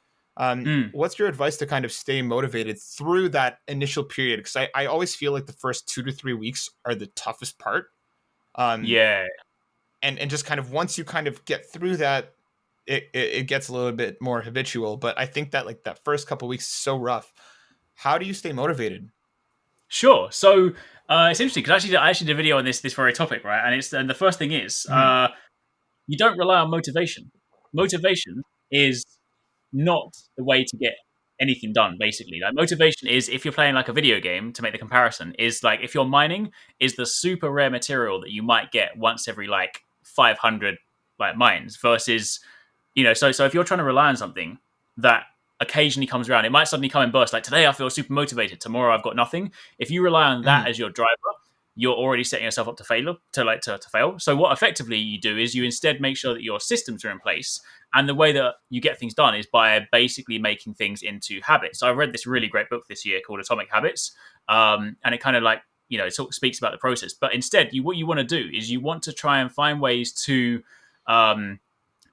What's your advice to kind of stay motivated through that initial period? Because I always feel like the first 2 to 3 weeks are the toughest part. And just kind of once you kind of get through that, it gets a little bit more habitual. But I think that like that first couple of weeks is so rough. How do you stay motivated? Sure. So it's interesting because I actually did a video on this very topic, right? And the first thing is you don't rely on motivation. Motivation is not the way to get anything done, basically. Like motivation is, if you're playing like a video game, to make the comparison, is like if you're mining, is the super rare material that you might get once every like 500 like mines versus, so if you're trying to rely on something that occasionally comes around, it might suddenly come in bursts. Like today I feel super motivated, tomorrow I've got nothing. If you rely on that as your driver, you're already setting yourself up to fail. To fail. So what effectively you do is you instead make sure that your systems are in place, and the way that you get things done is by basically making things into habits. So I read this really great book this year called Atomic Habits, and it kind of like it sort of speaks about the process. But instead, what you want to do is you want to try and find ways to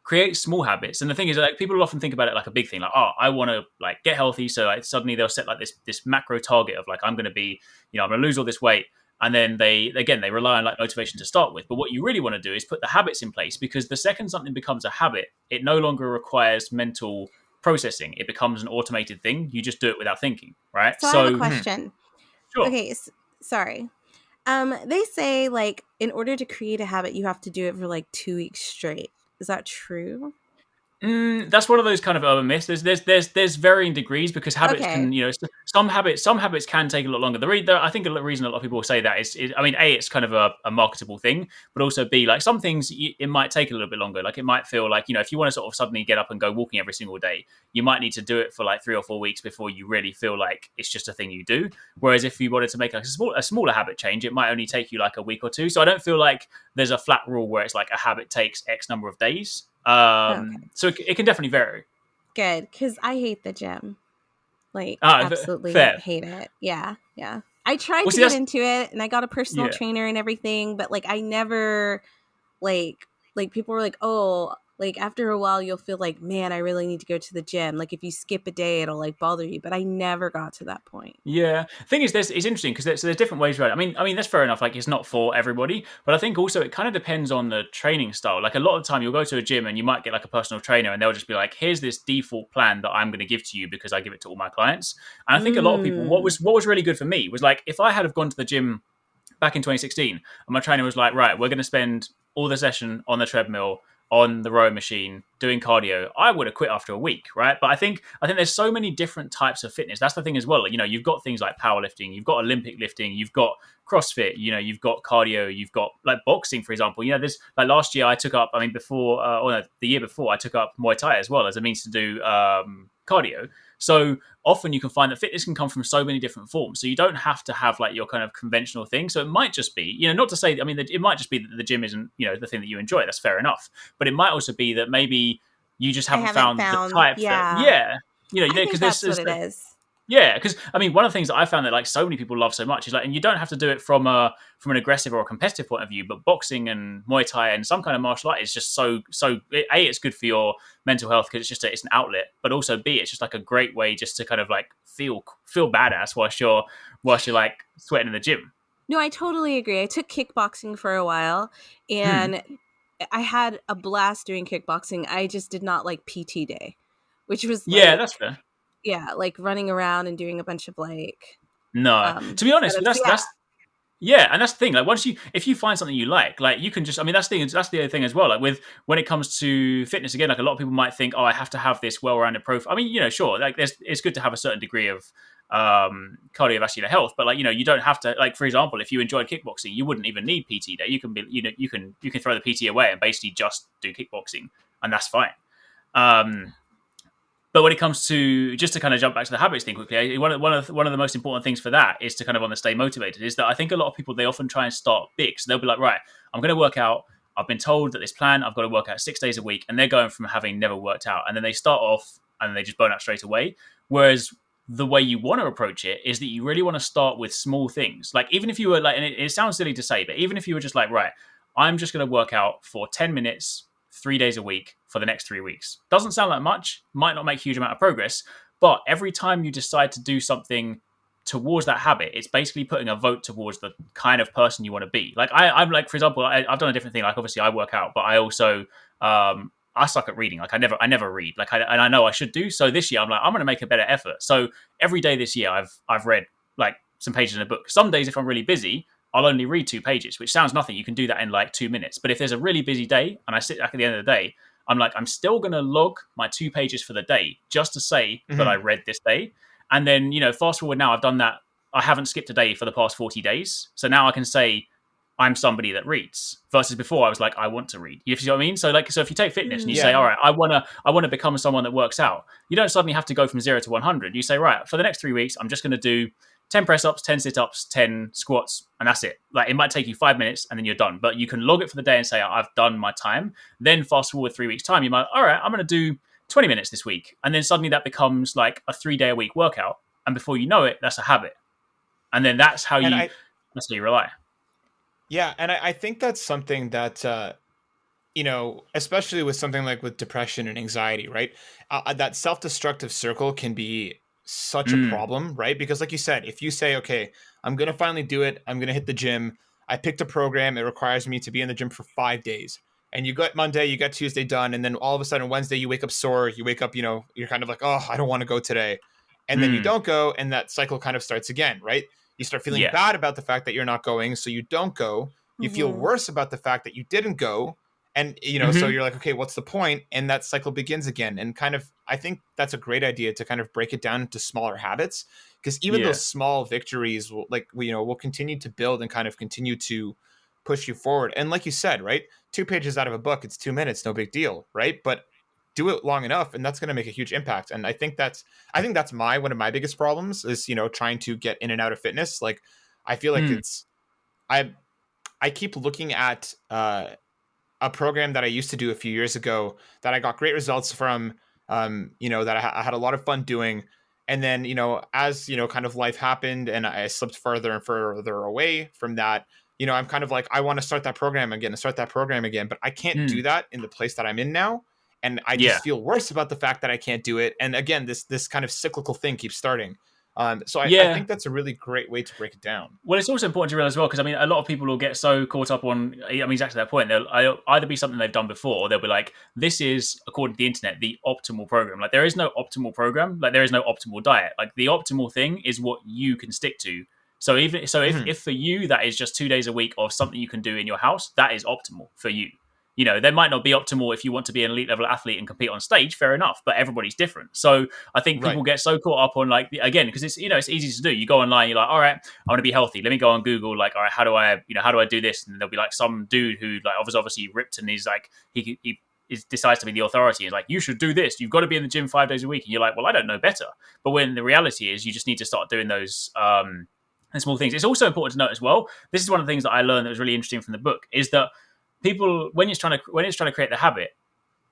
create small habits. And the thing is, like, people often think about it like a big thing, like, oh, I want to like get healthy. So like suddenly they'll set like this macro target of like, I'm going to be, I'm going to lose all this weight. And then they rely on like motivation to start with. But what you really want to do is put the habits in place, because the second something becomes a habit, it no longer requires mental processing. It becomes an automated thing. You just do it without thinking, right? So I have a question. Sure. Okay, sorry. They say like in order to create a habit, you have to do it for like 2 weeks straight. Is that true? That's one of those kind of urban myths. There's varying degrees, because habits can, some habits can take a lot longer. I think the reason a lot of people say that is I mean, A, it's kind of a marketable thing, but also B, like some things it might take a little bit longer. Like it might feel like, if you want to sort of suddenly get up and go walking every single day, you might need to do it for like 3 or 4 weeks before you really feel like it's just a thing you do. Whereas if you wanted to make like a smaller habit change, it might only take you like a week or two. So I don't feel like there's a flat rule where it's like a habit takes X number of days. So it can definitely vary. Good, because I hate the gym. Like, absolutely hate it. Yeah. I tried to get into it, and I got a personal trainer and everything, but like I never like people were like, oh, like after a while you'll feel like, man, I really need to go to the gym. Like if you skip a day, it'll like bother you. But I never got to that point. Yeah. Thing is, it's interesting because there's different ways around it. I mean, that's fair enough. Like it's not for everybody, but I think also it kind of depends on the training style. Like a lot of the time you'll go to a gym and you might get like a personal trainer, and they'll just be like, here's this default plan that I'm going to give to you because I give it to all my clients. And I think a lot of people, what was really good for me was like, if I had have gone to the gym back in 2016 and my trainer was like, right, we're going to spend all the session on the treadmill, on the rowing machine, doing cardio, I would have quit after a week, right? But I think there's so many different types of fitness. That's the thing as well. You've got things like powerlifting, you've got Olympic lifting, you've got CrossFit, you've got cardio, you've got like boxing, for example. There's like last year I took up, the year before I took up Muay Thai as well as a means to do cardio. So often you can find that fitness can come from so many different forms. So you don't have to have like your kind of conventional thing. So it might just be, not to say, I mean, it might just be that the gym isn't, the thing that you enjoy. That's fair enough. But it might also be that maybe you just haven't found the type that, because that's what it is. Yeah, because I mean, one of the things that I found that like so many people love so much is like, and you don't have to do it from an aggressive or a competitive point of view, but boxing and Muay Thai and some kind of martial art is just so it's good for your mental health because it's an outlet, but also B, it's just like a great way just to kind of like feel badass whilst you're like sweating in the gym. No, I totally agree. I took kickboxing for a while, and I had a blast doing kickboxing. I just did not like PT day, which was that's fair. Yeah, like running around and doing a bunch of like. No, to be honest, that's and that's the thing. Like if you find something you like you can just. I mean, that's the other thing as well. Like when it comes to fitness, again, like a lot of people might think, oh, I have to have this well-rounded profile. I mean, sure, like it's good to have a certain degree of cardiovascular health, but like you don't have to. Like for example, if you enjoyed kickboxing, you wouldn't even need PT day. You can be you can throw the PT away and basically just do kickboxing, and that's fine. But when it comes to, just to kind of jump back to the habits thing quickly, one of the most important things for that is to kind of want to stay motivated. Is that I think a lot of people, they often try and start big. So they'll be like, right, I'm going to work out. I've been told that this plan, I've got to work out 6 days a week, and they're going from having never worked out, and then they start off and they just burn out straight away. Whereas the way you want to approach it is that you really want to start with small things. Like even if you were like, and it sounds silly to say, but even if you were just like, right, I'm just going to work out for 10 minutes, 3 days a week for the next 3 weeks. Doesn't sound like much, might not make a huge amount of progress, but every time you decide to do something towards that habit, it's basically putting a vote towards the kind of person you want to be. Like I'm like, for example, I've done a different thing. Like obviously I work out, but I also, I suck at reading. Like I never read. Like and I know I should do. So this year I'm like, I'm going to make a better effort. So every day this year I've read like some pages in a book. Some days if I'm really busy, I'll only read 2 pages, which sounds nothing. You can do that in like 2 minutes. But if there's a really busy day and I sit back at the end of the day, I'm like, I'm still going to log my 2 pages for the day just to say that I read this day. And then, fast forward now, I've done that. I haven't skipped a day for the past 40 days. So now I can say I'm somebody that reads versus before I was like, I want to read. You see what I mean? So if you take fitness and you say, all right, I want to become someone that works out. You don't suddenly have to go from 0 to 100. You say, right, for the next 3 weeks, I'm just going to do 10 press-ups, 10 sit-ups, 10 squats, and that's it. Like, it might take you 5 minutes, and then you're done. But you can log it for the day and say, I've done my time. Then fast forward 3 weeks' time, you might, all right, I'm going to do 20 minutes this week. And then suddenly that becomes like a 3-day-a-week workout. And before you know it, that's a habit. And then that's how you rely. Yeah, and I think that's something that, especially with something like with depression and anxiety, right? That self-destructive circle can be such a problem, right? Because like you said, if you say, okay, I'm going to finally do it, I'm going to hit the gym. I picked a program. It requires me to be in the gym for 5 days. And you got Monday, you got Tuesday done. And then all of a sudden Wednesday, you wake up sore. You wake up, you're kind of like, oh, I don't want to go today. And then you don't go. And that cycle kind of starts again, right? You start feeling bad about the fact that you're not going. So you don't go. You feel worse about the fact that you didn't go. And, so you're like, okay, what's the point? And that cycle begins again. And kind of, I think that's a great idea to kind of break it down into smaller habits, because even those small victories will continue to build and kind of continue to push you forward. And like you said, right, 2 pages out of a book, it's 2 minutes, no big deal, right? But do it long enough, and that's going to make a huge impact. And I think that's one of my biggest problems is, trying to get in and out of fitness. Like, I feel like I keep looking at a program that I used to do a few years ago that I got great results from, that I had a lot of fun doing. And then, as, kind of life happened and I slipped further and further away from that, I'm kind of like, I want to start that program again, but I can't do that in the place that I'm in now. And I just feel worse about the fact that I can't do it. And again, this kind of cyclical thing keeps starting. So I think that's a really great way to break it down. Well, it's also important to realize as well, because I mean, a lot of people will get so caught up on, exactly that point. They'll either be something they've done before, or they'll be like, this is, according to the internet, the optimal program. Like, there is no optimal program. Like, there is no optimal diet. Like, the optimal thing is what you can stick to. So if for you, that is just 2 days a week of something you can do in your house, that is optimal for you. They might not be optimal if you want to be an elite level athlete and compete on stage, fair enough, but everybody's different. So I think people get so caught up on again, because it's, it's easy to do. You go online, you're like, all right, I want to be healthy. Let me go on Google. Like, all right, how do I do this? And there'll be like some dude who like obviously ripped and he's like, he decides to be the authority. It's like, you should do this. You've got to be in the gym 5 days a week. And you're like, well, I don't know better. But when the reality is, you just need to start doing those small things. It's also important to note as well. This is one of the things that I learned that was really interesting from the book, is that people, when it's trying to create the habit,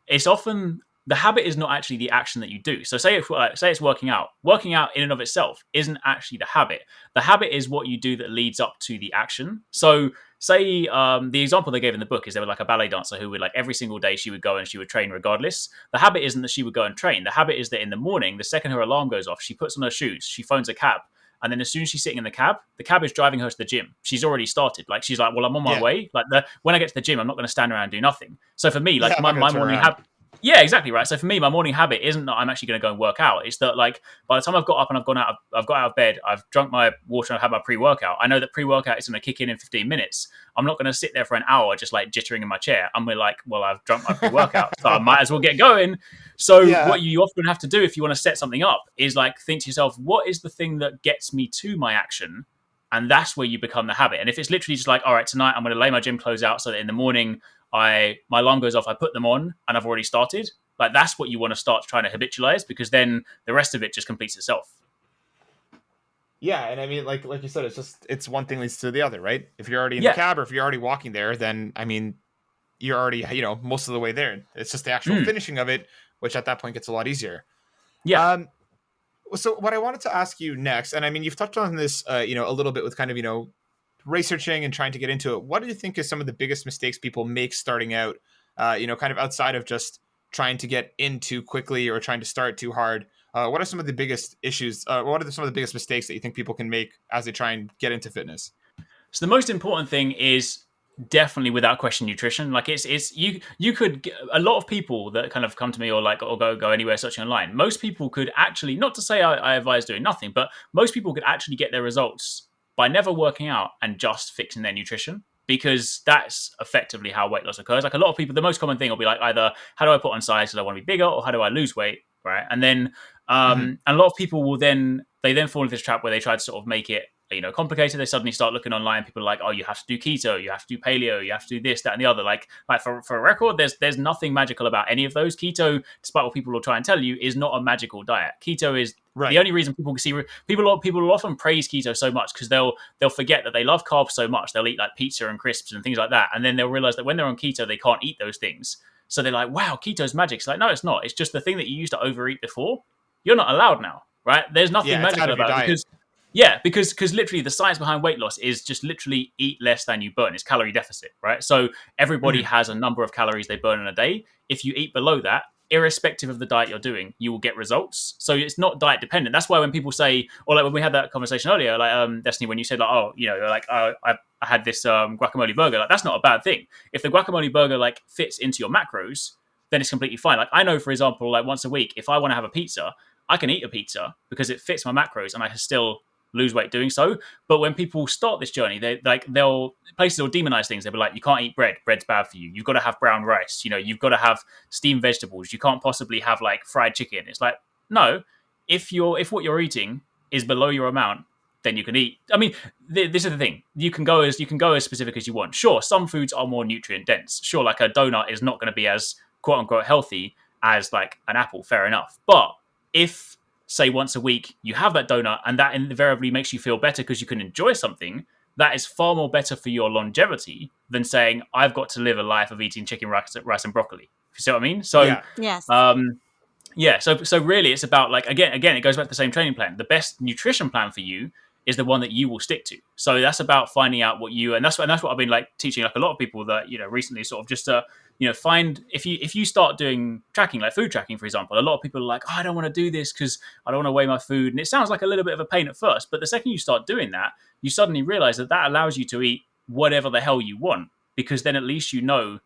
it's often the habit is not actually the action that you do. So say it's working out. Working out in and of itself isn't actually the habit. The habit is what you do that leads up to the action. So say the example they gave in the book is there was like a ballet dancer who would like every single day she would go and she would train regardless. The habit isn't that she would go and train. The habit is that in the morning, the second her alarm goes off, she puts on her shoes, she phones a cab. And then as soon as she's sitting in the cab is driving her to the gym. She's already started. Like, she's like, well, I'm on my way. Like, when I get to the gym, I'm not going to stand around and do nothing. So for me, like my morning habit. Yeah, exactly right. So for me, my morning habit isn't that I'm actually going to go and work out. It's that, like, by the time I've got up and I've got out of bed, I've drunk my water and I've had my pre-workout. I know that pre-workout is going to kick in 15 minutes. I'm not going to sit there for an hour just like jittering in my chair. I'm like, well, I've drunk my pre-workout, so I might as well get going. So what you often have to do if you want to set something up is like think to yourself, what is the thing that gets me to my action? And that's where you become the habit. And if it's literally just like, all right, tonight I'm going to lay my gym clothes out so that in the morning my alarm goes off, I put them on and I've already started. Like, that's what you want to start trying to habitualize, because then the rest of it just completes itself. Yeah, and I mean, like you said, it's one thing leads to the other, right? If you're already in the cab or if you're already walking there, then I mean, you're already, most of the way there. It's just the actual finishing of it, which at that point gets a lot easier. Yeah. So what I wanted to ask you next, and I mean, you've touched on this, a little bit with kind of, researching and trying to get into it. What do you think is some of the biggest mistakes people make starting out, kind of outside of just trying to get in too quickly or trying to start too hard? What are some of the biggest issues? What are some of the biggest mistakes that you think people can make as they try and get into fitness? So the most important thing is definitely, without question, nutrition. Like, it's you could, a lot of people that kind of come to me or go anywhere searching online, most people could actually, not to say I advise doing nothing, but most people could actually get their results by never working out and just fixing their nutrition, because that's effectively how weight loss occurs. Like, a lot of people, the most common thing will be like, either how do I put on size because I want to be bigger, or how do I lose weight, right? And then and a lot of people will then fall into this trap where they try to sort of make it complicated. They suddenly start looking online. People are like, oh, you have to do keto, you have to do paleo, you have to do this, that, and the other. Like for a record, there's nothing magical about any of those. Keto, despite what people will try and tell you, is not a magical diet. Keto is the only reason people will often praise keto so much, because they'll forget that they love carbs so much. They'll eat like pizza and crisps and things like that, and then they'll realize that when they're on keto, they can't eat those things. So they're like, wow, keto's magic. It's like, no, it's not. It's just the thing that you used to overeat before, you're not allowed now, right? There's nothing magical about it, because literally the science behind weight loss is just literally eat less than you burn. It's calorie deficit, right? So everybody has a number of calories they burn in a day. If you eat below that, irrespective of the diet you're doing, you will get results. So it's not diet dependent. That's why when people say, or like when we had that conversation earlier, like Destinee, when you said like, I had this guacamole burger, like that's not a bad thing. If the guacamole burger like fits into your macros, then it's completely fine. Like, I know, for example, like once a week, if I want to have a pizza, I can eat a pizza because it fits my macros and I can still lose weight doing so. But when people start this journey, places will demonize things. They'll be like, you can't eat bread, bread's bad for you, you've got to have brown rice, you've got to have steamed vegetables, you can't possibly have like fried chicken. It's like, no, if what you're eating is below your amount, then you can eat. I mean, this is the thing, you can go as specific as you want. Sure, some foods are more nutrient dense. Sure, like a donut is not going to be as quote unquote healthy as like an apple, fair enough. But if, say, once a week you have that donut and that invariably makes you feel better because you can enjoy something, that is far more better for your longevity than saying, I've got to live a life of eating chicken, rice and broccoli. You see what I mean? So yes. So really it's about, like, again, it goes back to the same training plan. The best nutrition plan for you is the one that you will stick to. So that's about finding out what you, and that's what I've been like teaching like a lot of people that, recently, sort of just find, if you start doing tracking, like food tracking, for example, a lot of people are like, oh, I don't want to do this because I don't want to weigh my food. And it sounds like a little bit of a pain at first, but the second you start doing that, you suddenly realize that allows you to eat whatever the hell you want, because then at least you know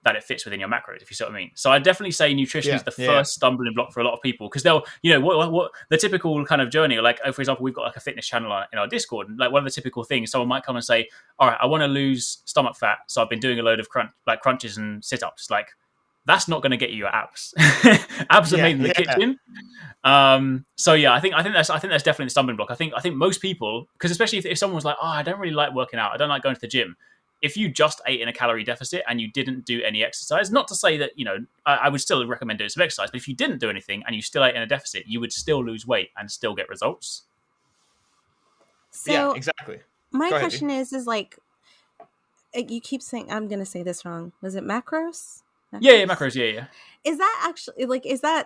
that it fits within your macros, if you see what I mean. So I definitely say nutrition is the first stumbling block for a lot of people, because they'll, what the typical kind of journey, like, for example, we've got like a fitness channel in our Discord, and like one of the typical things, someone might come and say, all right, I want to lose stomach fat, so I've been doing a load of crunches and sit-ups. Like, that's not going to get you your abs. Abs are made in the kitchen. So yeah, I think that's definitely the stumbling block. I think most people, because especially if someone was like, oh, I don't really like working out, I don't like going to the gym, if you just ate in a calorie deficit and you didn't do any exercise, not to say that, I would still recommend doing some exercise, but if you didn't do anything and you still ate in a deficit, you would still lose weight and still get results. So yeah, exactly. My question is like, you keep saying, I'm going to say this wrong. Was it macros? Yeah, macros. Yeah. Is that actually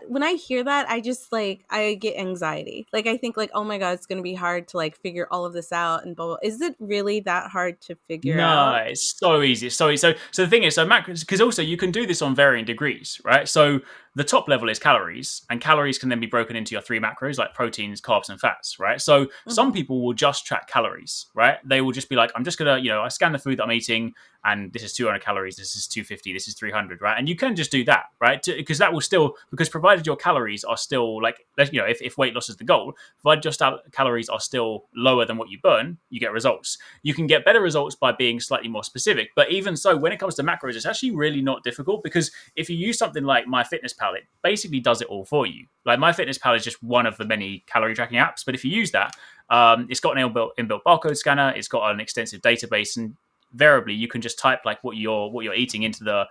when I hear that, I just I get anxiety. Like, I think oh my God, it's going to be hard to figure all of this out and blah, blah. Is it really that hard to figure out? No, it's so easy. So the thing is, macros, because also you can do this on varying degrees, right? So the top level is calories, and calories can then be broken into your 3 macros, like proteins, carbs, and fats, right? So some people will just track calories, right? They will just be like, I'm just going to, I scan the food that I'm eating, and this is 200 calories, this is 250, this is 300, right? And you can just do that, right? Because that will still, because provided your calories are still if weight loss is the goal, provided your calories are still lower than what you burn, you get results. You can get better results by being slightly more specific. But even so, when it comes to macros, it's actually really not difficult, because if you use something like MyFitnessPal, it basically does it all for you. Like, MyFitnessPal is just one of the many calorie tracking apps, but if you use that, it's got an inbuilt barcode scanner, it's got an extensive database, and variably you can just type what you're eating into the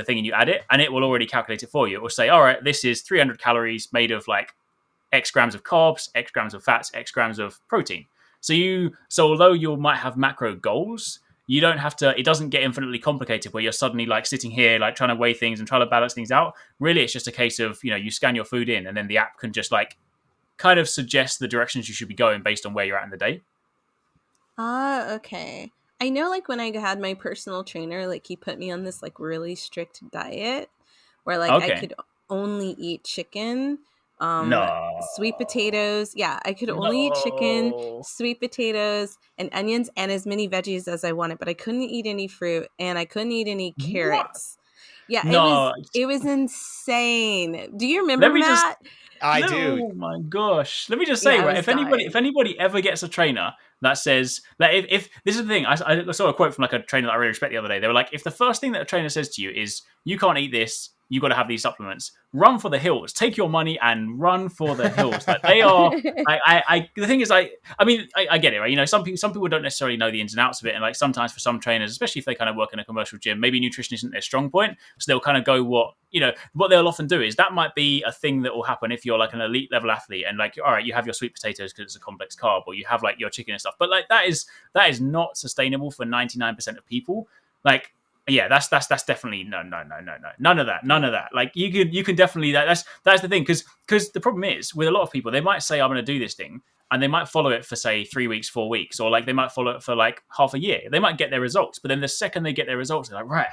thing, and you add it, and it will already calculate it for you. It will say, all right, this is 300 calories made of X grams of carbs, X grams of fats, X grams of protein. So although you might have macro goals, you don't have to, it doesn't get infinitely complicated where you're suddenly sitting here trying to weigh things and trying to balance things out. Really, it's just a case of, you scan your food in, and then the app can just kind of suggest the directions you should be going based on where you're at in the day. Okay. I know when I had my personal trainer, he put me on this really strict diet where I could only eat chicken, sweet potatoes. Yeah, I could only eat chicken, sweet potatoes, and onions, and as many veggies as I wanted, but I couldn't eat any fruit, and I couldn't eat any carrots. What? Yeah, it was insane. Do you remember that? I do. Oh my gosh! Let me just say, right? If anybody ever gets a trainer that says if this is the thing, I saw a quote from a trainer that I really respect the other day. They were like, if the first thing that a trainer says to you is you can't eat this, you got to have these supplements, run for the hills. Take your money and run for the hills. They are. The thing is, I get it, right? Some people don't necessarily know the ins and outs of it, and sometimes for some trainers, especially if they kind of work in a commercial gym, maybe nutrition isn't their strong point, so they'll kind of go what they'll often do is that might be a thing that will happen if you're an elite level athlete, and all right, you have your sweet potatoes because it's a complex carb, or you have your chicken and stuff, but that is not sustainable for 99% of people. Yeah, that's definitely no, none of that. You can definitely that's the thing, because the problem is with a lot of people, they might say I'm going to do this thing, and they might follow it for say 3 weeks, 4 weeks, or they might follow it for half a year. They might get their results, but then the second they get their results, they're right,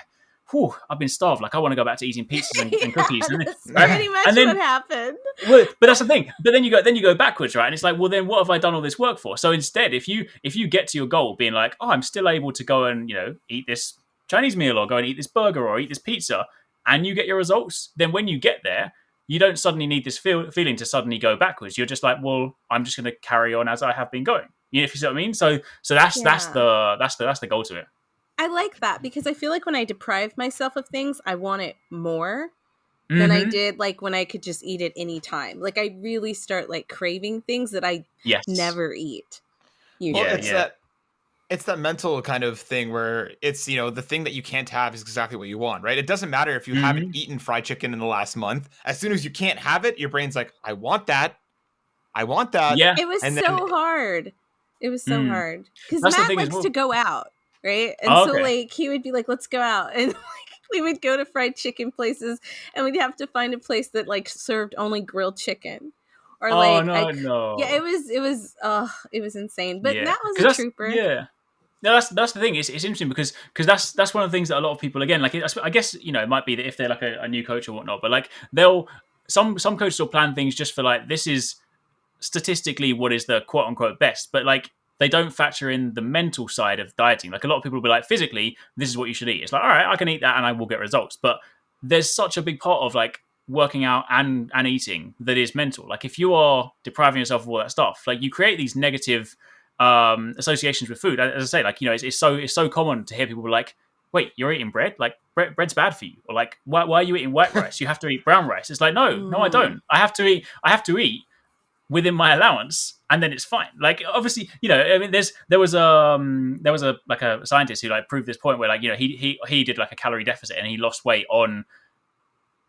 whew, I've been starved. I want to go back to eating pizzas and cookies. That's pretty much what happened. Well, but that's the thing. But then you go backwards, right? And it's well, then what have I done all this work for? So instead, if you get to your goal being oh, I'm still able to go and eat this Chinese meal, or go and eat this burger, or eat this pizza, and you get your results, then when you get there, you don't suddenly need this feeling to suddenly go backwards. You're just well, I'm just going to carry on as I have been going. If you see what I mean. So that's the goal to it. I like that, because I feel when I deprive myself of things, I want it more than I did when I could just eat it anytime. I really start craving things that I never eat. Usually. Well, it's that mental kind of thing where it's, the thing that you can't have is exactly what you want, right? It doesn't matter if you haven't eaten fried chicken in the last month. As soon as you can't have it, your brain's I want that. I want that. Yeah. It was hard. It was so hard. Because Matt likes to go out, right? And so he would be let's go out. And we would go to fried chicken places, and we'd have to find a place that served only grilled chicken. Or no. Yeah, it was insane. But Matt was a trooper. Yeah. No, that's the thing. It's interesting because that's one of the things that a lot of people, again, I guess it might be that if they're a new coach or whatnot, but they'll some coaches will plan things just for this is statistically what is the quote unquote best, but they don't factor in the mental side of dieting. A lot of people will be physically, this is what you should eat. It's all right, I can eat that and I will get results, but there's such a big part of working out and eating that is mental. If you are depriving yourself of all that stuff, you create these negative associations with food. As I say, it's so common to hear people be wait, you're eating bread? Bread's bad for you. Or why are you eating white rice? You have to eat brown rice. It's no, I don't. I have to eat within my allowance, and then it's fine. Like, obviously, I mean, there was a like a scientist who like proved this point where, like, he did like a calorie deficit and he lost weight on,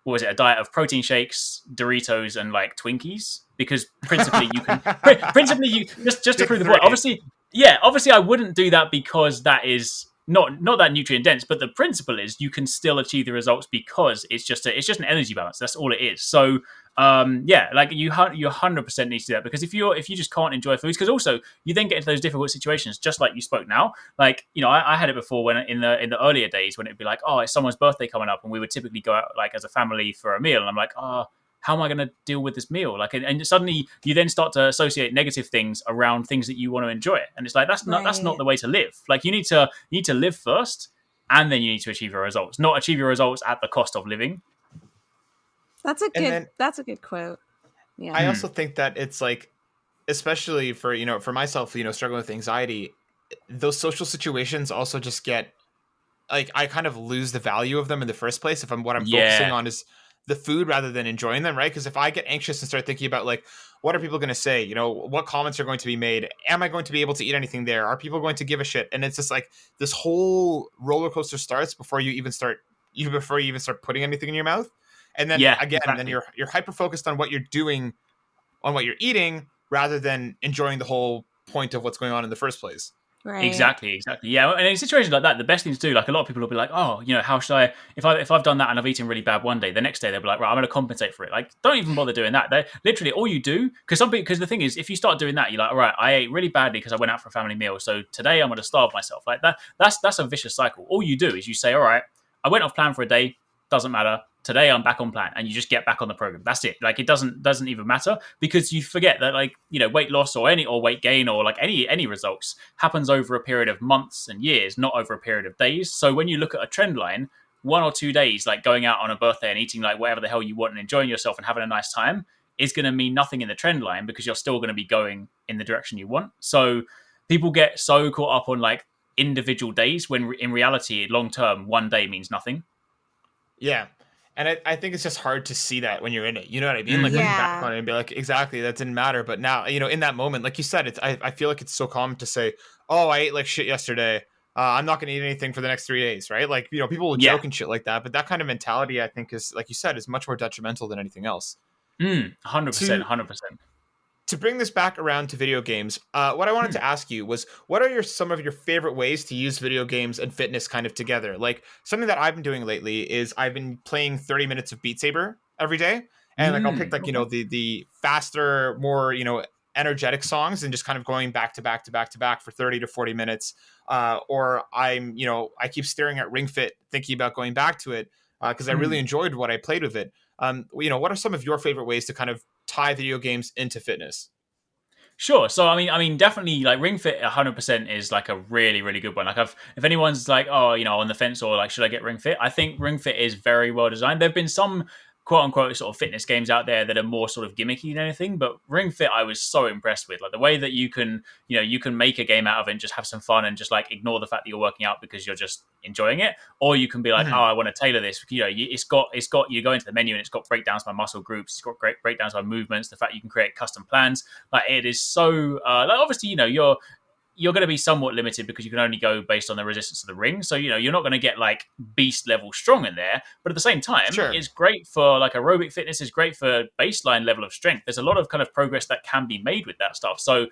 what was it, a diet of protein shakes, Doritos, and like Twinkies, because principally you can principally you just to prove the point. Obviously I wouldn't do that because that is not that nutrient dense, but the principle is you can still achieve the results because it's just an energy balance. That's all it is. So like you 100% need to do that, because if you just can't enjoy foods, because also you then get into those difficult situations, just like you spoke now. Like, I had it before when in the earlier days when it'd be like, oh, it's someone's birthday coming up, and we would typically go out like as a family for a meal, and I'm like, oh, how am I going to deal with this meal? Like, and suddenly you then start to associate negative things around things that you want to enjoy. And it's like, that's not the way to live. Like, you need to live first, and then you need to achieve your results, not achieve your results at the cost of living. That's a good quote. Yeah. I also think that it's like, especially for myself, struggling with anxiety, those social situations also just get like, I kind of lose the value of them in the first place if what I'm focusing on is the food rather than enjoying them, right? Because if I get anxious and start thinking about like, what are people going to say? What comments are going to be made? Am I going to be able to eat anything there? Are people going to give a shit? And it's just like this whole roller coaster starts before you even start putting anything in your mouth. And then then you're hyper focused on what you're doing, on what you're eating, rather than enjoying the whole point of what's going on in the first place. Right. Exactly. Yeah, and in situations like that, the best thing to do, like, a lot of people will be like, oh, how should I, if I've done that and I've eaten really bad one day, the next day they'll be like, right, I'm going to compensate for it. Like, don't even bother doing that. They literally, all you do, because the thing is, if you start doing that, you're like, all right, I ate really badly because I went out for a family meal, so today I'm going to starve myself. Like that's a vicious cycle. All you do is you say, all right, I went off plan for a day, doesn't matter. Today I'm back on plan, and you just get back on the program. That's it. Like, it doesn't even matter, because you forget that, like, weight loss or weight gain or like any results happens over a period of months and years, not over a period of days. So when you look at a trend line, 1 or 2 days, like going out on a birthday and eating like whatever the hell you want and enjoying yourself and having a nice time, is going to mean nothing in the trend line, because you're still going to be going in the direction you want. So people get so caught up on like individual days when in reality, long term, one day means nothing. Yeah. And I think it's just hard to see that when you're in it. You know what I mean? Like, looking back on it and be like, exactly, that didn't matter. But now, in that moment, like you said, I feel like it's so common to say, oh, I ate like shit yesterday. I'm not going to eat anything for the next 3 days, right? Like, people will joke and shit like that. But that kind of mentality, I think, is, like you said, is much more detrimental than anything else. 100%. To bring this back around to video games, what I wanted to ask you was, what are some of your favorite ways to use video games and fitness kind of together? Like, something that I've been doing lately is I've been playing 30 minutes of Beat Saber every day. And like, I'll pick like, the faster, more, energetic songs, and just kind of going back to back to back to back for 30 to 40 minutes. Or I keep staring at Ring Fit, thinking about going back to it because I really enjoyed what I played with it. What are some of your favorite ways to kind of tie video games into fitness? Sure. So I mean, definitely, like, Ring Fit 100% is like a really, really good one. Like, if anyone's like, oh, on the fence, or like, should I get Ring Fit? I think Ring Fit is very well designed. There've been some quote unquote sort of fitness games out there that are more sort of gimmicky than anything, but Ring Fit I was so impressed with, like the way that you can make a game out of it and just have some fun and just like ignore the fact that you're working out because you're just enjoying it. Or you can be like, oh, I want to tailor this. It's got you go into the menu and it's got breakdowns by muscle groups, it's got great breakdowns by movements, the fact you can create custom plans. Like, it is so like, obviously, you're going to be somewhat limited because you can only go based on the resistance of the ring. So, you're not going to get like beast level strong in there. But at the same time, it's great for like aerobic fitness, is great for baseline level of strength. There's a lot of kind of progress that can be made with that stuff. So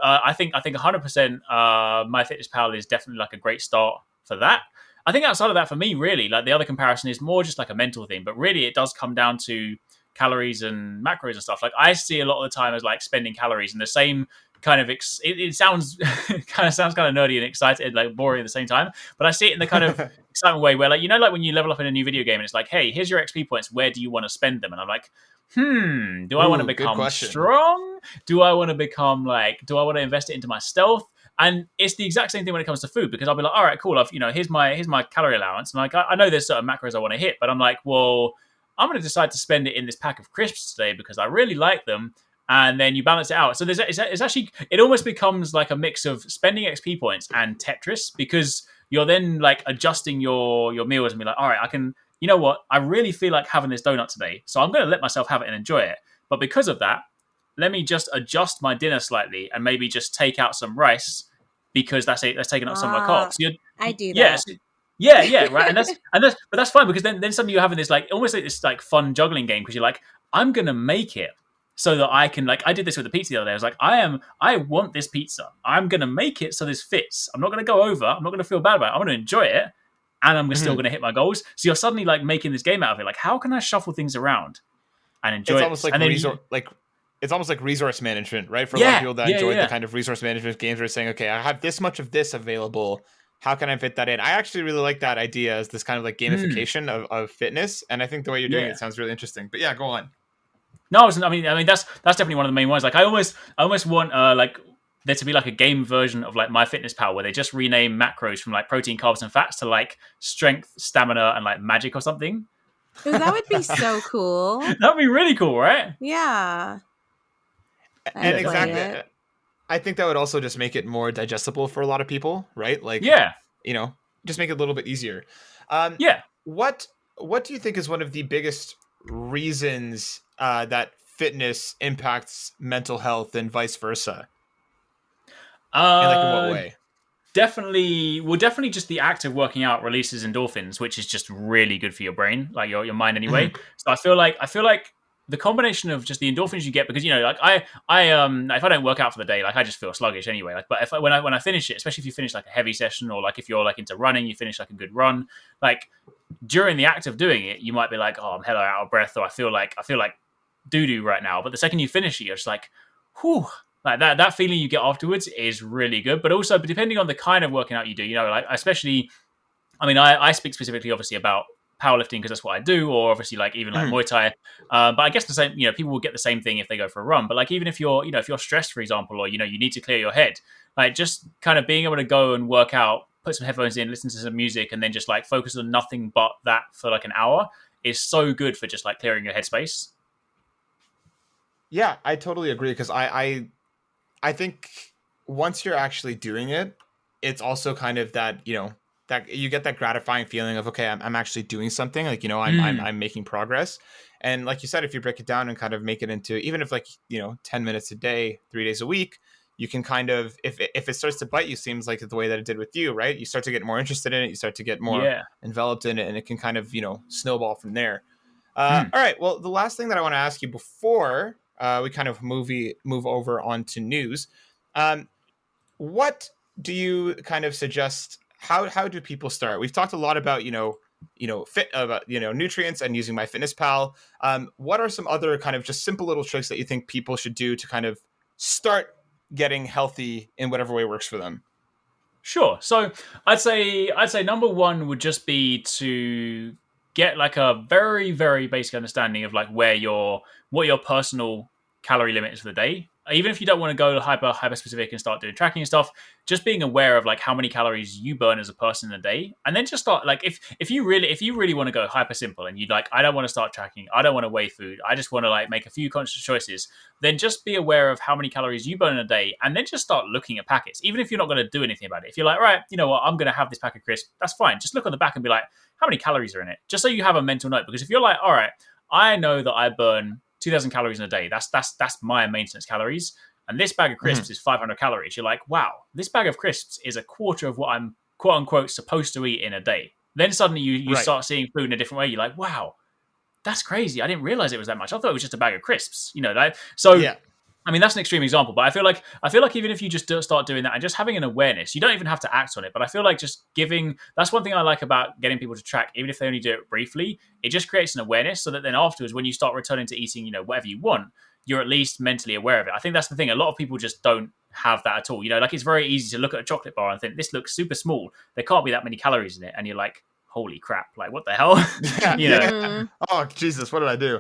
I think 100% MyFitnessPal is definitely like a great start for that. I think outside of that, for me, really, like, the other comparison is more just like a mental thing. But really, it does come down to calories and macros and stuff. Like, I see a lot of the time as like spending calories, and the same kind of it sounds kind of nerdy and excited, like boring at the same time, but I see it in the kind of excitement way where, like, like when you level up in a new video game and it's like, hey, here's your XP points, where do you want to spend them? And I'm like, do I want to become strong? Do I want to invest it into my stealth? And it's the exact same thing when it comes to food, because I'll be like, all right, cool, here's my calorie allowance, and like, I know there's certain macros I want to hit, but I'm like, well, I'm going to decide to spend it in this pack of crisps today because I really like them. And then you balance it out. So it's actually, it almost becomes like a mix of spending XP points and Tetris, because you're then like adjusting your meals and be like, all right, I can, you know what? I really feel like having this donut today, so I'm going to let myself have it and enjoy it. But because of that, let me just adjust my dinner slightly and maybe just take out some rice because that's taking up some of my carbs. I do yeah, that. so, yeah, right. But that's fine because then suddenly you're having this like almost like this like fun juggling game because you're like, I'm gonna make it so that I can, like, I did this with the pizza the other day. I was like, I want this pizza. I'm gonna make it so this fits. I'm not gonna go over. I'm not gonna feel bad about it. I'm gonna enjoy it, and I'm still gonna hit my goals. So you're suddenly like making this game out of it. Like, how can I shuffle things around and enjoy It's it? almost like it's almost like resource management, right? For a lot Yeah, of people that yeah, enjoy yeah. the kind of resource management games, where saying, okay, I have this much of this available. How can I fit that in? I actually really like that idea as this kind of like gamification of fitness, and I think the way you're doing it sounds really interesting. But yeah, go on. No, I mean that's definitely one of the main ones. Like, I almost want like there to be like a game version of like MyFitnessPal where they just rename macros from like protein, carbs, and fats to like strength, stamina, and like magic or something. Ooh, that would be so cool. That'd be really cool, right? Yeah. And exactly, I think that would also just make it more digestible for a lot of people, right? Like, you know, just make it a little bit easier. What do you think is one of the biggest reasons that fitness impacts mental health and vice versa? And like, in what way? Definitely just the act of working out releases endorphins, which is just really good for your brain, like your mind anyway. So I feel like the combination of just the endorphins you get, because, you know, like I if I don't work out for the day, like I just feel sluggish anyway. Like, but when I finish it, especially if you finish like a heavy session, or like if you're like into running, you finish like a good run, like during the act of doing it, you might be like, oh, I'm hella out of breath, or I feel like doo-doo right now. But the second you finish it, you're just like, whew. Like that feeling you get afterwards is really good. But also, depending on the kind of working out you do, you know, like especially, I mean, I speak specifically obviously about powerlifting because that's what I do, or obviously like even like Muay Thai. But I guess the same, you know, people will get the same thing if they go for a run. But like, even if you're, you know, if you're stressed, for example, or, you know, you need to clear your head, like just kind of being able to go and work out, put some headphones in, listen to some music, and then just like focus on nothing but that for like an hour is so good for just like clearing your headspace. Yeah, I totally agree, because I think once you're actually doing it, it's also kind of that, you know, that you get that gratifying feeling of, okay, I'm actually doing something, like, you know, I'm making progress. And like you said, if you break it down and kind of make it into, even if like, you know, 10 minutes a day, 3 days a week, you can kind of, if it starts to bite you, seems like the way that it did with you, right? You start to get more interested in it, you start to get more enveloped in it, and it can kind of, you know, snowball from there. All right. Well, the last thing that I want to ask you before we kind of move over onto news. What do you kind of suggest? How do people start? We've talked a lot about, about nutrients and using MyFitnessPal. What are some other kind of just simple little tricks that you think people should do to kind of start getting healthy in whatever way works for them? Sure. So I'd say number one would just be to get like a very, very basic understanding of like what your personal calorie limit is for the day. Even if you don't want to go hyper specific and start doing tracking and stuff, just being aware of like how many calories you burn as a person in a day, and then just start like if you really want to go hyper simple and you like, I don't want to start tracking, I don't want to weigh food, I just want to like make a few conscious choices, then just be aware of how many calories you burn in a day, and then just start looking at packets. Even if you're not going to do anything about it, if you're like, right, you know what, I'm going to have this pack of crisps, that's fine. Just look on the back and be like, how many calories are in it? Just so you have a mental note. Because if you're like, all right, I know that I burn 2,000 calories in a day. That's my maintenance calories. And this bag of crisps is 500 calories. You're like, wow, this bag of crisps is a quarter of what I'm quote unquote supposed to eat in a day. Then suddenly you start seeing food in a different way. You're like, wow, that's crazy. I didn't realize it was that much. I thought it was just a bag of crisps. You know, I mean, that's an extreme example, but I feel like even if you just start doing that and just having an awareness, you don't even have to act on it. But I feel like just that's one thing I like about getting people to track, even if they only do it briefly, it just creates an awareness so that then afterwards, when you start returning to eating, whatever you want, you're at least mentally aware of it. I think that's the thing. A lot of people just don't have that at all. Like it's very easy to look at a chocolate bar and think, this looks super small. There can't be that many calories in it. And you're like, holy crap, like what the hell? Oh, Jesus, what did I do?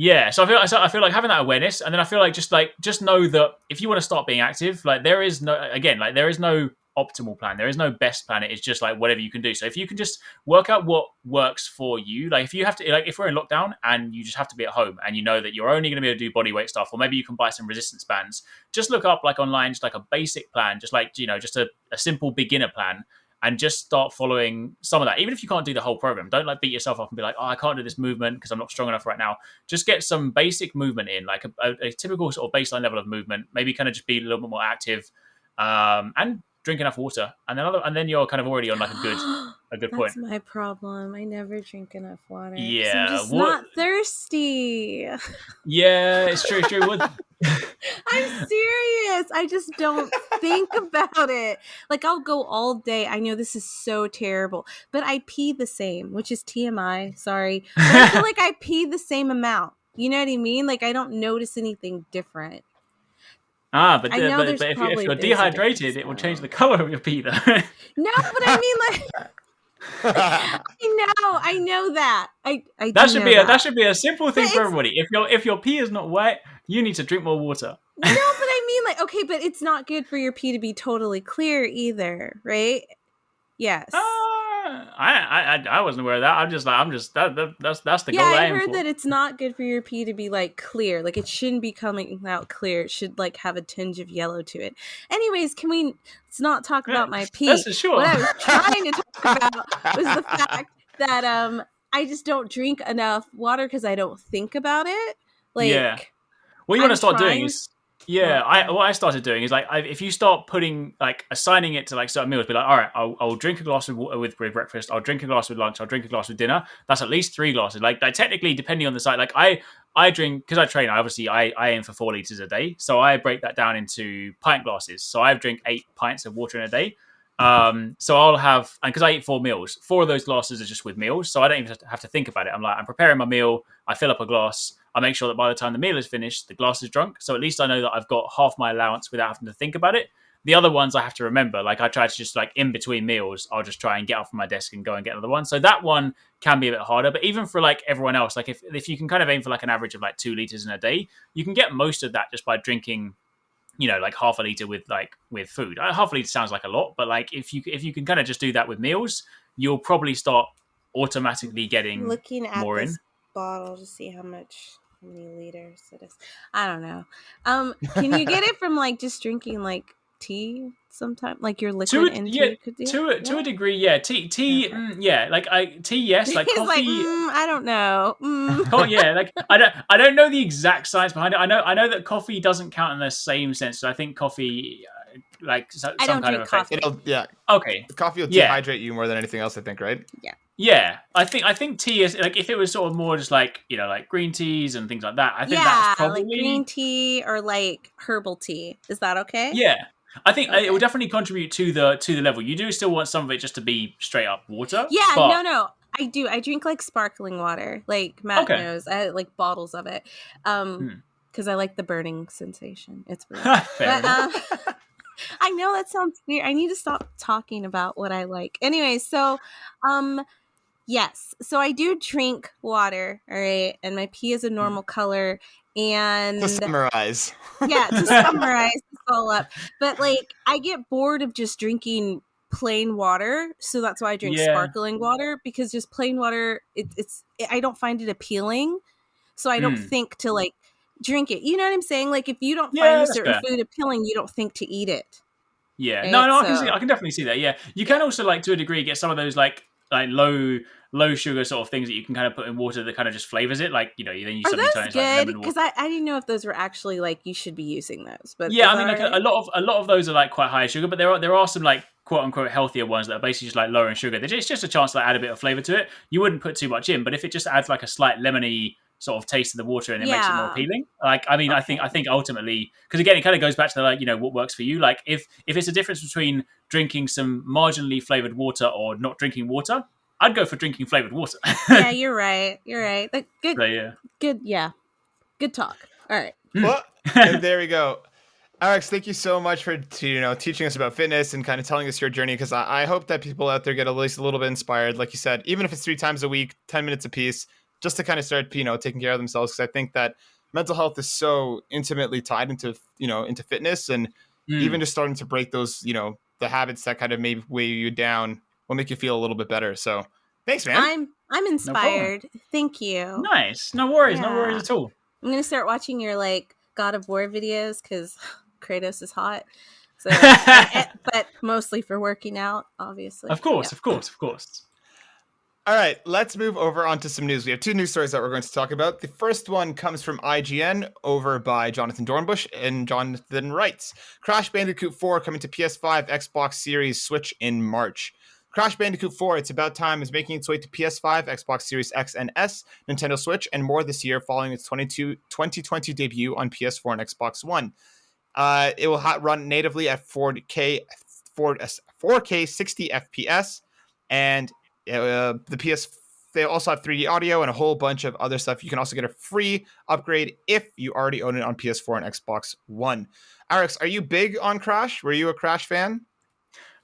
Yeah, so I feel like having that awareness, and then I feel like just know that if you want to start being active, like there is no optimal plan, there is no best plan. It's just like whatever you can do. So if you can just work out what works for you, like if you have to, like if we're in lockdown and you just have to be at home and you know that you're only going to be able to do body weight stuff, or maybe you can buy some resistance bands. Just look up like online, just like a basic plan, just like just a simple beginner plan. and just start following some of that. Even if you can't do the whole program, don't like beat yourself up and be like, oh, I can't do this movement because I'm not strong enough right now. Just get some basic movement in, like a typical sort of baseline level of movement. Maybe kind of just be a little bit more active, and drink enough water, and then you're kind of already on like a good point. That's my problem. I never drink enough water. Yeah, I'm just not thirsty. Yeah, it's true. It's true. I'm serious. I just don't think about it. Like, I'll go all day. I know this is so terrible, but I pee the same, which is TMI. Sorry. But I feel like I pee the same amount. You know what I mean? Like, I don't notice anything different. But if you're dehydrated, it will change the color of your pee, though. No, but I mean, like, I know that. That should be a simple thing for everybody. If your pee is not wet, you need to drink more water. No, but I mean, like, okay, but it's not good for your pee to be totally clear either, right? Yes. I wasn't aware of that. That's the goal. I heard that it's not good for your pee to be like clear. Like, it shouldn't be coming out clear. It should like have a tinge of yellow to it. Anyways, let's not talk about my pee. That's for sure. What I was trying to talk about was the fact that I just don't drink enough water because I don't think about it. Like, yeah. What you want to start doing is. Yeah, what I started doing is like if you start putting like assigning it to like certain meals, be like, all right, I'll drink a glass of water with breakfast, I'll drink a glass with lunch, I'll drink a glass with dinner. That's at least 3 glasses. Like technically, depending on the site, like I drink because I train. I aim for 4 liters a day, so I break that down into pint glasses. So I drink 8 pints of water in a day. So I'll have, and because I eat 4 meals, 4 of those glasses are just with meals, so I don't even have to think about it. I'm preparing my meal, I fill up a glass, I make sure that by the time the meal is finished, the glass is drunk. So at least I know that I've got half my allowance without having to think about it. The other ones I have to remember. Like, I try to just like in between meals, I'll just try and get off from my desk and go and get another one. So that one can be a bit harder. But even for like everyone else, like if you can kind of aim for like an average of like 2 liters in a day, you can get most of that just by drinking, like half a liter with food. Half a liter sounds like a lot, but like if you can kind of just do that with meals, you'll probably start automatically getting looking at more this bottle to see how many liters it is. I don't know. Can you get it from like just drinking like tea sometimes, like your liquid intake? To a degree, yeah. Tea, okay. Like tea, yes. Like coffee, like, I don't know. Oh yeah, like I don't know the exact science behind it. I know that coffee doesn't count in the same sense. So I think coffee, like some kind of effect. Okay. Coffee will dehydrate you more than anything else, I think, right? Yeah. Yeah, I think tea is like, if it was sort of more just like like green teas and things like that. I think that's probably like green tea or like herbal tea. Is that okay? Yeah. I think it will definitely contribute to the level. You do still want some of it just to be straight up water. Yeah, no. I do. I drink like sparkling water, like Matt knows. I like bottles of it, because I like the burning sensation. It's weird. I know that sounds weird. I need to stop talking about what I like. Anyway, so yes. So I do drink water, all right, and my pee is a normal color. And to summarize this all up, but like I get bored of just drinking plain water, so that's why I drink sparkling water, because just plain water, I don't find it appealing, so I don't think to like drink it. You know what I'm saying? Like, if you don't find a certain food appealing, you don't think to eat it. Yeah, right? No, I can definitely see that. Yeah, you can also like to a degree get some of those like low sugar sort of things that you can kind of put in water that kind of just flavors it, like then you suddenly turn it into like lemon water. Because I didn't know if those were actually like you should be using those, but yeah, I mean like a lot of those are like quite high sugar, but there are some like quote unquote healthier ones that are basically just like lower in sugar. It's just a chance to add a bit of flavor to it. You wouldn't put too much in, but if it just adds like a slight lemony sort of taste of the water and it makes it more appealing. Like, I mean, I think ultimately, because again, it kind of goes back to like, what works for you. Like if it's a difference between drinking some marginally flavored water or not drinking water, I'd go for drinking flavored water. Yeah, you're right. Like, good. So, Good talk. All right. Well, and there we go. Arekkz, thank you so much for teaching us about fitness and kind of telling us your journey, because I hope that people out there get at least a little bit inspired. Like you said, even if it's 3 times a week, 10 minutes a piece, just to kind of start, taking care of themselves. Because I think that mental health is so intimately tied into fitness, and even just starting to break those, the habits that kind of maybe weigh you down will make you feel a little bit better. So thanks, man. I'm inspired. No, thank you. Nice. No worries. No worries at all. I'm going to start watching your like God of War videos because Kratos is hot. So, but mostly for working out, obviously. Of course. All right, let's move over onto some news. We have two news stories that we're going to talk about. The first one comes from IGN over by Jonathan Dornbush, and Jonathan writes, Crash Bandicoot 4 coming to PS5, Xbox Series, Switch in March. Crash Bandicoot 4, It's About Time, is making its way to PS5, Xbox Series X and S, Nintendo Switch, and more this year following its 2020 debut on PS4 and Xbox One. It will run natively at 4K 60 FPS, and the PS, they also have 3D audio and a whole bunch of other stuff. You can also get a free upgrade if you already own it on PS4 and Xbox One. Arekkz, are you big on Crash? Were you a Crash fan?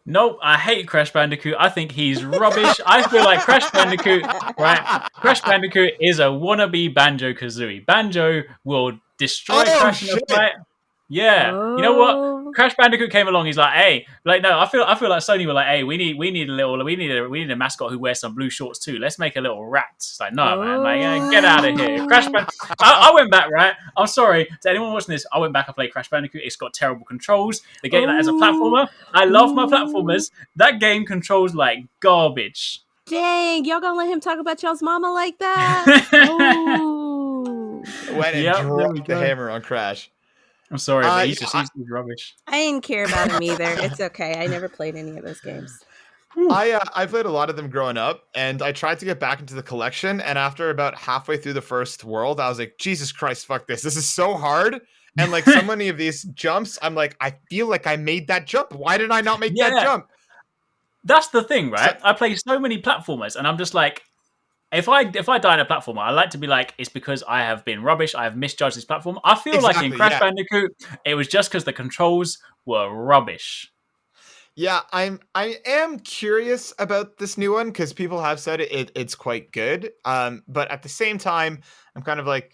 Nope, I hate Crash Bandicoot. I think he's rubbish. I feel like Crash Bandicoot, right? Crash Bandicoot is a wannabe Banjo-Kazooie. Banjo will destroy Crash in a fight. Yeah, you know what? Crash Bandicoot came along. He's like, hey, like, no, I feel like Sony were like, hey, we need a mascot who wears some blue shorts too. Let's make a little rat. It's like, no, man, like, get out of here. Crash Bandicoot. I went back, right? I'm sorry to anyone watching this. I went back and played Crash Bandicoot. It's got terrible controls. The game as a platformer. I love my platformers. That game controls like garbage. Dang, y'all gonna let him talk about y'all's mama like that? Went and dropped the hammer on Crash. I'm sorry, but he's rubbish. I didn't care about him either. It's okay. I never played any of those games. I played a lot of them growing up, and I tried to get back into the collection, and after about halfway through the first world, I was like, Jesus Christ, fuck this. This is so hard. And like so many of these jumps, I'm like, I feel like I made that jump. Why did I not make that jump? That's the thing, right? I play so many platformers, and I'm just like, if I die in a platformer, I like to be like, it's because I have been rubbish. I have misjudged this platform. I feel like in Crash Bandicoot, it was just because the controls were rubbish. Yeah, I am curious about this new one because people have said it's quite good. But at the same time, I'm kind of like,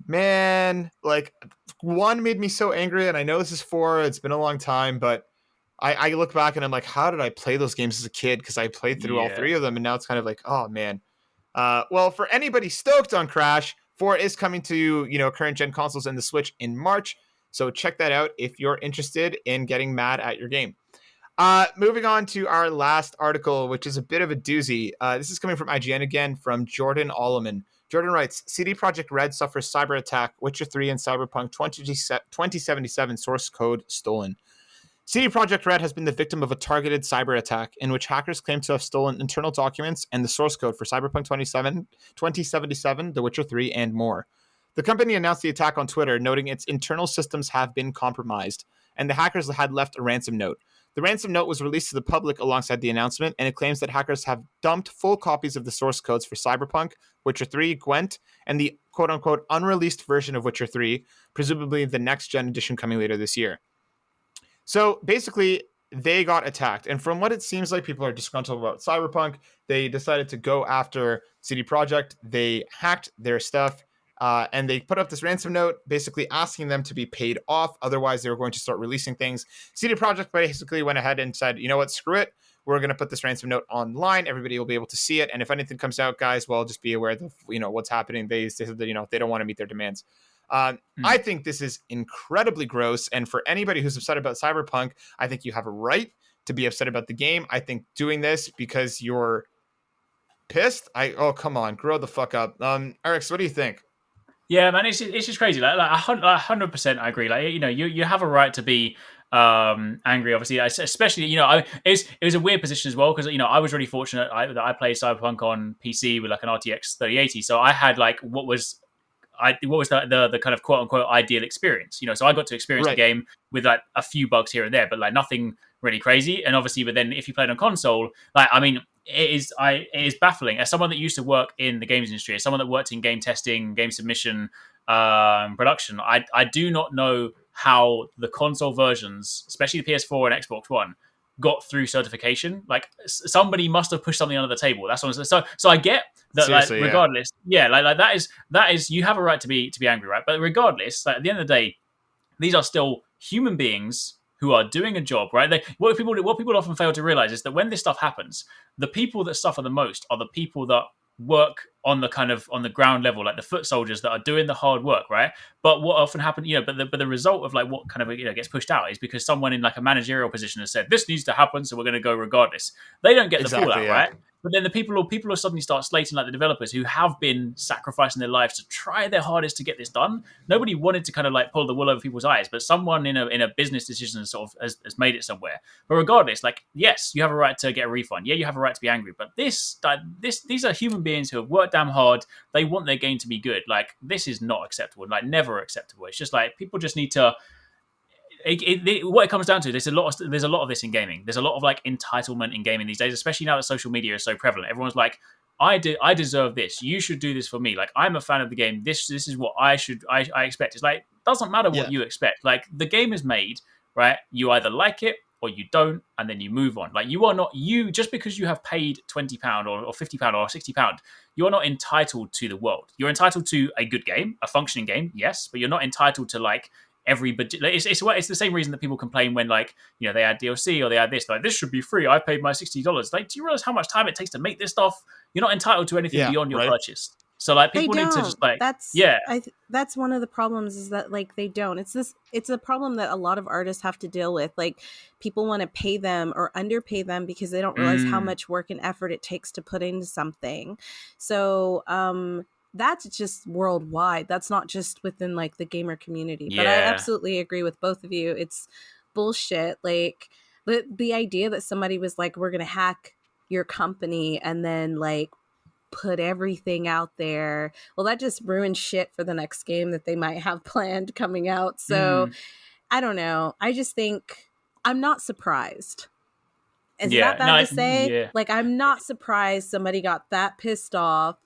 man, like 1 made me so angry, and I know this is 4. It's been a long time, but I look back and I'm like, how did I play those games as a kid? Because I played through all 3 of them, and now it's kind of like, oh man. Well, for anybody stoked on Crash, 4 is coming to, current gen consoles and the Switch in March. So check that out if you're interested in getting mad at your game. Moving on to our last article, which is a bit of a doozy. This is coming from IGN again, from Jordan Alleman. Jordan writes, CD Projekt Red suffers cyber attack, Witcher 3 and Cyberpunk 2077 source code stolen. CD Projekt Red has been the victim of a targeted cyber attack in which hackers claim to have stolen internal documents and the source code for Cyberpunk 2077, The Witcher 3, and more. The company announced the attack on Twitter, noting its internal systems have been compromised, and the hackers had left a ransom note. The ransom note was released to the public alongside the announcement, and it claims that hackers have dumped full copies of the source codes for Cyberpunk, Witcher 3, Gwent, and the quote-unquote unreleased version of Witcher 3, presumably the next-gen edition coming later this year. So basically, they got attacked. And from what it seems like, people are disgruntled about Cyberpunk. They decided to go after CD Projekt. They hacked their stuff. And they put up this ransom note, basically asking them to be paid off. Otherwise, they were going to start releasing things. CD Projekt basically went ahead and said, you know what, screw it. We're going to put this ransom note online. Everybody will be able to see it. And if anything comes out, guys, well, just be aware of, what's happening. They said that, they don't want to meet their demands. I think this is incredibly gross. And for anybody who's upset about Cyberpunk, I think you have a right to be upset about the game. I think doing this because you're pissed. Come on, grow the fuck up. Arekkz, what do you think? Yeah, man, it's just crazy. Like 100%, I agree. Like, you have a right to be angry, obviously, especially, it was a weird position as well because, I was really fortunate that I played Cyberpunk on PC with like an RTX 3080. So I had like what was the kind of quote unquote ideal experience, so I got to experience the game with like a few bugs here and there, but like nothing really crazy. And obviously, but then if you played on console, like, I mean, it is baffling. As someone that used to work in the games industry, as someone that worked in game testing, game submission, production, I do not know how the console versions, especially the PS4 and Xbox One, got through certification. Like somebody must have pushed something under the table. That's what I'm saying. So I get that. Like, regardless, like that is you have a right to be angry, right? But regardless, like, at the end of the day, these are still human beings who are doing a job, right? What people often fail to realize is that when this stuff happens, the people that suffer the most are the people that work on the ground level, like the foot soldiers that are doing the hard work, right? But what often happens, but the result of like what kind of gets pushed out is because someone in like a managerial position has said this needs to happen, so we're going to go regardless. They don't get the fallout, right? But then the people will suddenly start slating like the developers who have been sacrificing their lives to try their hardest to get this done. Nobody wanted to kind of like pull the wool over people's eyes, but someone in a business decision sort of has made it somewhere. But regardless, like, yes, you have a right to get a refund. Yeah, you have a right to be angry. But these are human beings who have worked damn hard. They want their game to be good. Like, this is not acceptable. Like, never acceptable. It's just like people just need to. What it comes down to, there's a lot of this in gaming. There's a lot of like entitlement in gaming these days, especially now that social media is so prevalent. Everyone's like, I deserve this. You should do this for me. Like, I'm a fan of the game. This is what I expect. It's like, doesn't matter what you expect. Like, the game is made, right? You either like it or you don't, and then you move on. Like, you just because you have paid £20 or £50 or £60, you're not entitled to the world. You're entitled to a good game, a functioning game, yes, but you're not entitled to like it's the same reason that people complain when like they add DLC or they add this, like, this should be free, I paid my $60. Like, do you realize how much time it takes to make this stuff? You're not entitled to anything beyond your purchase. So like people need to just like that's one of the problems is that like they don't. It's a problem that a lot of artists have to deal with. Like, people want to pay them or underpay them because they don't realize how much work and effort it takes to put into something. So that's just worldwide. That's not just within like the gamer community. But I absolutely agree with both of you. It's bullshit. Like the idea that somebody was like, we're gonna hack your company and then like put everything out there. Well, that just ruins shit for the next game that they might have planned coming out. So I don't know. I just think I'm not surprised. Is that bad to say? Yeah. Like, I'm not surprised somebody got that pissed off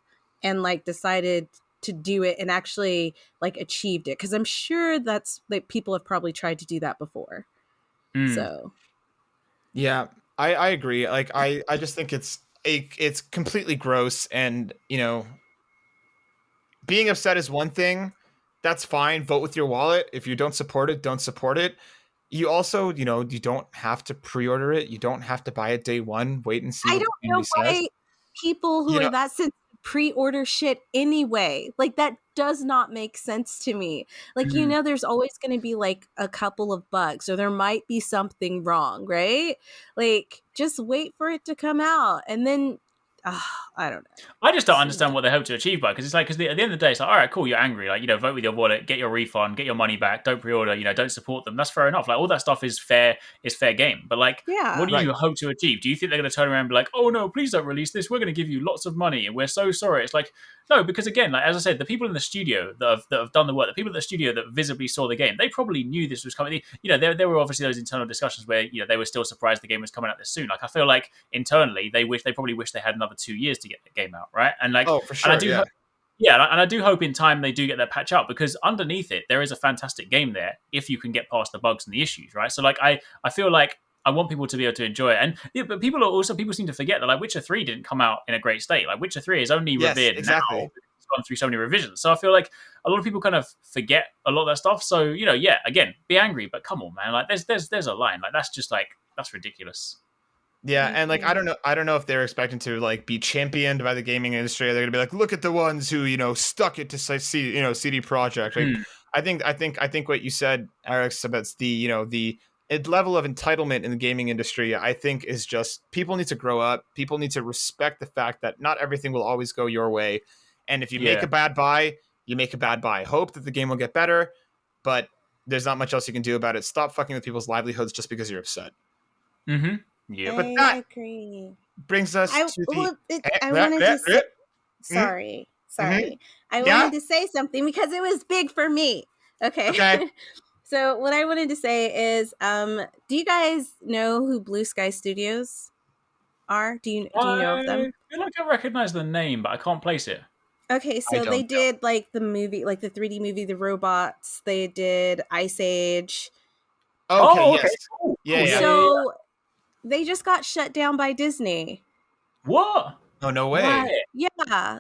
and like decided to do it and actually like achieved it. Cause I'm sure that's like people have probably tried to do that before. So. Yeah, I agree. Like, I just think it's completely gross, and being upset is one thing. That's fine. Vote with your wallet. If you don't support it, don't support it. You also, you don't have to pre-order it. You don't have to buy it day one. Wait and see. I don't know why people who are that sensitive pre-order shit anyway. Like, that does not make sense to me. Like, there's always going to be like a couple of bugs, or there might be something wrong, right? Like, just wait for it to come out, and then I don't know. I just don't understand what they hope to achieve by, because it's like, at the end of the day, it's like, all right, cool, you're angry, like, vote with your wallet, get your refund, get your money back, don't pre-order, don't support them. That's fair enough. Like, all that stuff is fair game. But like, what do you hope to achieve? Do you think they're going to turn around and be like, oh no, please don't release this, we're going to give you lots of money and we're so sorry? It's like, no, because again, like as I said, the people in the studio that have done the work, the people in the studio that visibly saw the game, they probably knew this was coming. There were obviously those internal discussions where they were still surprised the game was coming out this soon. Like, I feel like internally they probably wish they had another 2 years to get the game out, right? And like, for sure, and I do hope in time they do get that patch out, because underneath it there is a fantastic game there if you can get past the bugs and the issues, right? So like, I feel like I want people to be able to enjoy it. And but people seem to forget that like Witcher 3 didn't come out in a great state. Like, Witcher 3 is only revered now. It's gone through so many revisions. So I feel like a lot of people kind of forget a lot of that stuff. So, again, be angry, but come on, man. Like, there's a line. Like, that's ridiculous. Yeah, and like, I don't know if they're expecting to like be championed by the gaming industry. They're gonna be like, look at the ones who stuck it to CD Projekt. Like, I think what you said, Arekkz, about the level of entitlement in the gaming industry, I think is just, people need to grow up. People need to respect the fact that not everything will always go your way. And if you make a bad buy, you make a bad buy. Hope that the game will get better, but there's not much else you can do about it. Stop fucking with people's livelihoods just because you're upset. Yeah, but that agree. Brings us to I wanted to say, sorry. I wanted to say something because it was big for me. Okay. So what I wanted to say is, do you guys know who Blue Sky Studios are? Do you know of them? I feel like I recognize the name, but I can't place it. Okay, so they did like the movie, like the 3D movie, The Robots. They did Ice Age. Okay, yes. Cool. Yeah. So they just got shut down by Disney. What? Oh, no way. What? Yeah,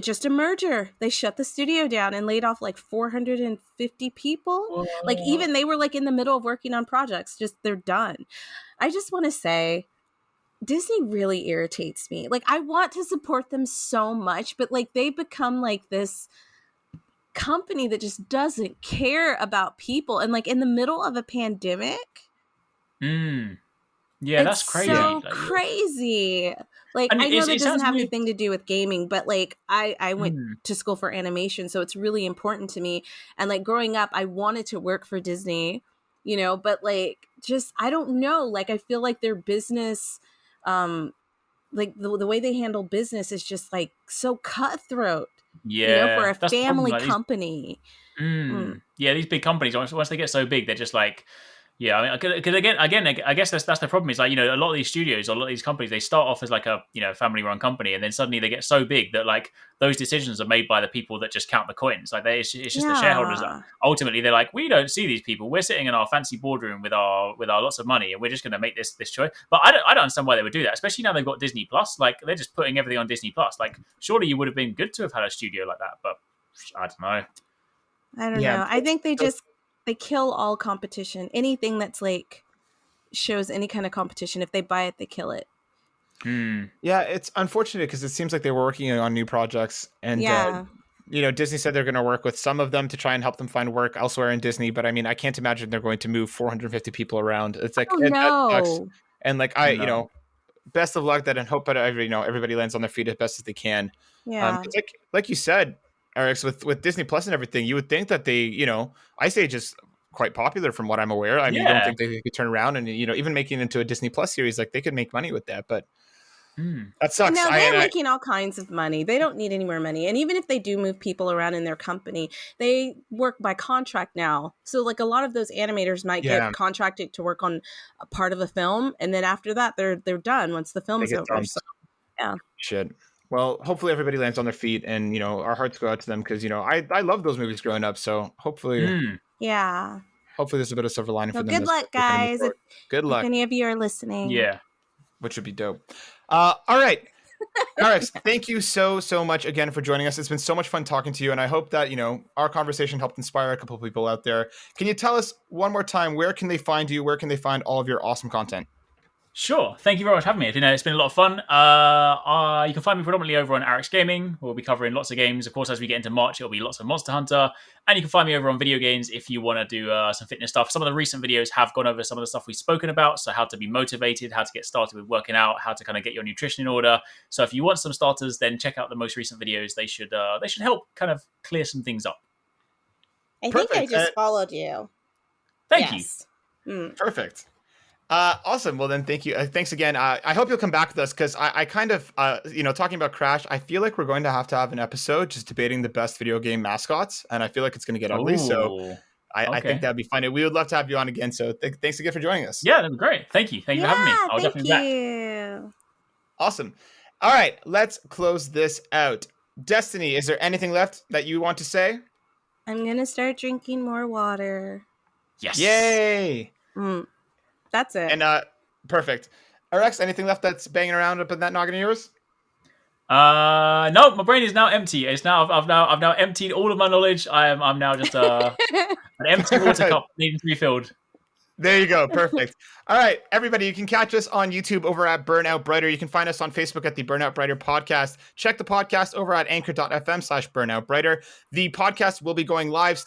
just a merger. They shut the studio down and laid off like 450 people. Whoa. Like, even they were like in the middle of working on projects. Just, they're done. I just want to say, Disney really irritates me. Like, I want to support them so much, but like they become like this company that just doesn't care about people, and like in the middle of a pandemic. Yeah, that's crazy. So crazy. Like, I know that doesn't have anything to do with gaming, but like I went to school for animation, so it's really important to me. And like growing up, I wanted to work for Disney, you know, but like just I don't know. Like I feel like their business, like the way they handle business is just like so cutthroat. Yeah, you know, for a family company. Yeah, these big companies, once they get so big, they're just like, yeah, I mean, because again, I guess that's the problem. Is like, you know, a lot of these studios, or a lot of these companies, they start off as like a, you know, family-run company, and then suddenly they get so big that like those decisions are made by the people that just count the coins. Like it's just the shareholders. Ultimately, they're like, we don't see these people. We're sitting in our fancy boardroom with our lots of money, and we're just going to make this choice. But I don't understand why they would do that, especially now they've got Disney Plus. Like they're just putting everything on Disney Plus. Like surely you would have been good to have had a studio like that, but I don't know. I don't know. I think they kill all competition. Anything that's like shows any kind of competition, if they buy it, they kill it. Yeah, it's unfortunate because it seems like they were working on new projects, and you know, Disney said they're going to work with some of them to try and help them find work elsewhere in Disney. But I mean, I can't imagine they're going to move 450 people around. It's like, that sucks. And like you know, best of luck and hope that everybody lands on their feet as best as they can. Yeah, like you said, Arekkz, with Disney Plus and everything, you would think that they, you know, Ice Age is quite popular from what I'm aware. I mean, I don't think they could turn around and, you know, even making it into a Disney Plus series, like they could make money with that, but that sucks. No, they're making all kinds of money. They don't need any more money. And even if they do move people around in their company, they work by contract now. So like a lot of those animators might get contracted to work on a part of a film, and then after that they're done once the film is over. So, shit. Well, hopefully everybody lands on their feet, and you know, our hearts go out to them because, you know, I love those movies growing up. So hopefully, hopefully there's a bit of silver lining for them. Good luck, guys. Good luck. If any of you are listening, which would be dope. All right, Arekkz, thank you so much again for joining us. It's been so much fun talking to you, and I hope that, you know, our conversation helped inspire a couple of people out there. Can you tell us one more time, where can they find you? Where can they find all of your awesome content? Sure. Thank you very much for having me. It's been a lot of fun. You can find me predominantly over on Arekkz Gaming. We'll be covering lots of games. Of course, as we get into March, it'll be lots of Monster Hunter. And you can find me over on video games if you want to do some fitness stuff. Some of the recent videos have gone over some of the stuff we've spoken about. So how to be motivated, how to get started with working out, how to kind of get your nutrition in order. So if you want some starters, then check out the most recent videos. They should help kind of clear some things up. I think I just followed you. Thank you. Perfect. Awesome. Well, then, thank you. Thanks again. I hope you'll come back with us because I kind of, you know, talking about Crash, I feel like we're going to have an episode just debating the best video game mascots, and I feel like it's going to get ugly. So I think that'd be fun. We would love to have you on again. So thanks again for joining us. Yeah, that'd be great. Thank you. Thank you for having me. I'll definitely be back. Awesome. All right, let's close this out. Destinee, is there anything left that you want to say? I'm going to start drinking more water. Yes. Yay. That's it. And perfect. Arekkz, anything left that's banging around up in that noggin of yours? No, my brain is now empty. I've now emptied all of my knowledge. I'm now just an empty water cup needing to be filled. There you go. Perfect. All right, everybody, you can catch us on YouTube over at Burnout Brighter. You can find us on Facebook at the Burnout Brighter Podcast. Check the podcast over at anchor.fm/Burnout Brighter. The podcast will be going live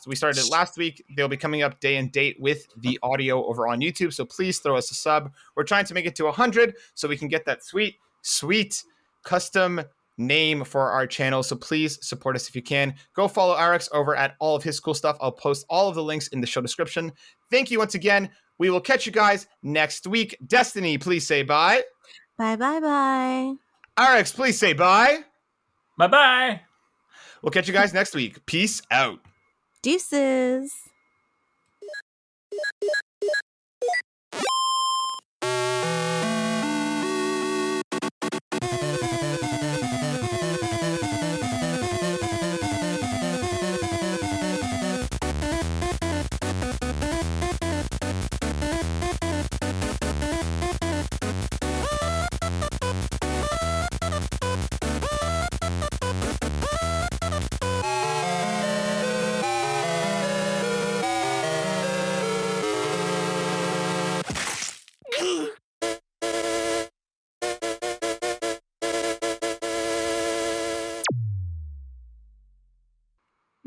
we started it last week. They'll be coming up day and date with the audio over on YouTube. So please throw us a sub. We're trying to make it to 100 so we can get that sweet custom name for our channel. So please support us if you can. Go follow Arekkz over at all of his cool stuff. I'll post all of the links in the show description. Thank you once again. We will catch you guys next week. Destinee, please say bye. Bye. Arekkz, please say bye. Bye. We'll catch you guys next week. Peace out. Deuces.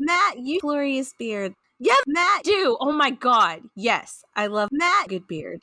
Matt, you glorious beard. Yeah, Matt, do. Oh my god. Yes, I love Matt. Good beard.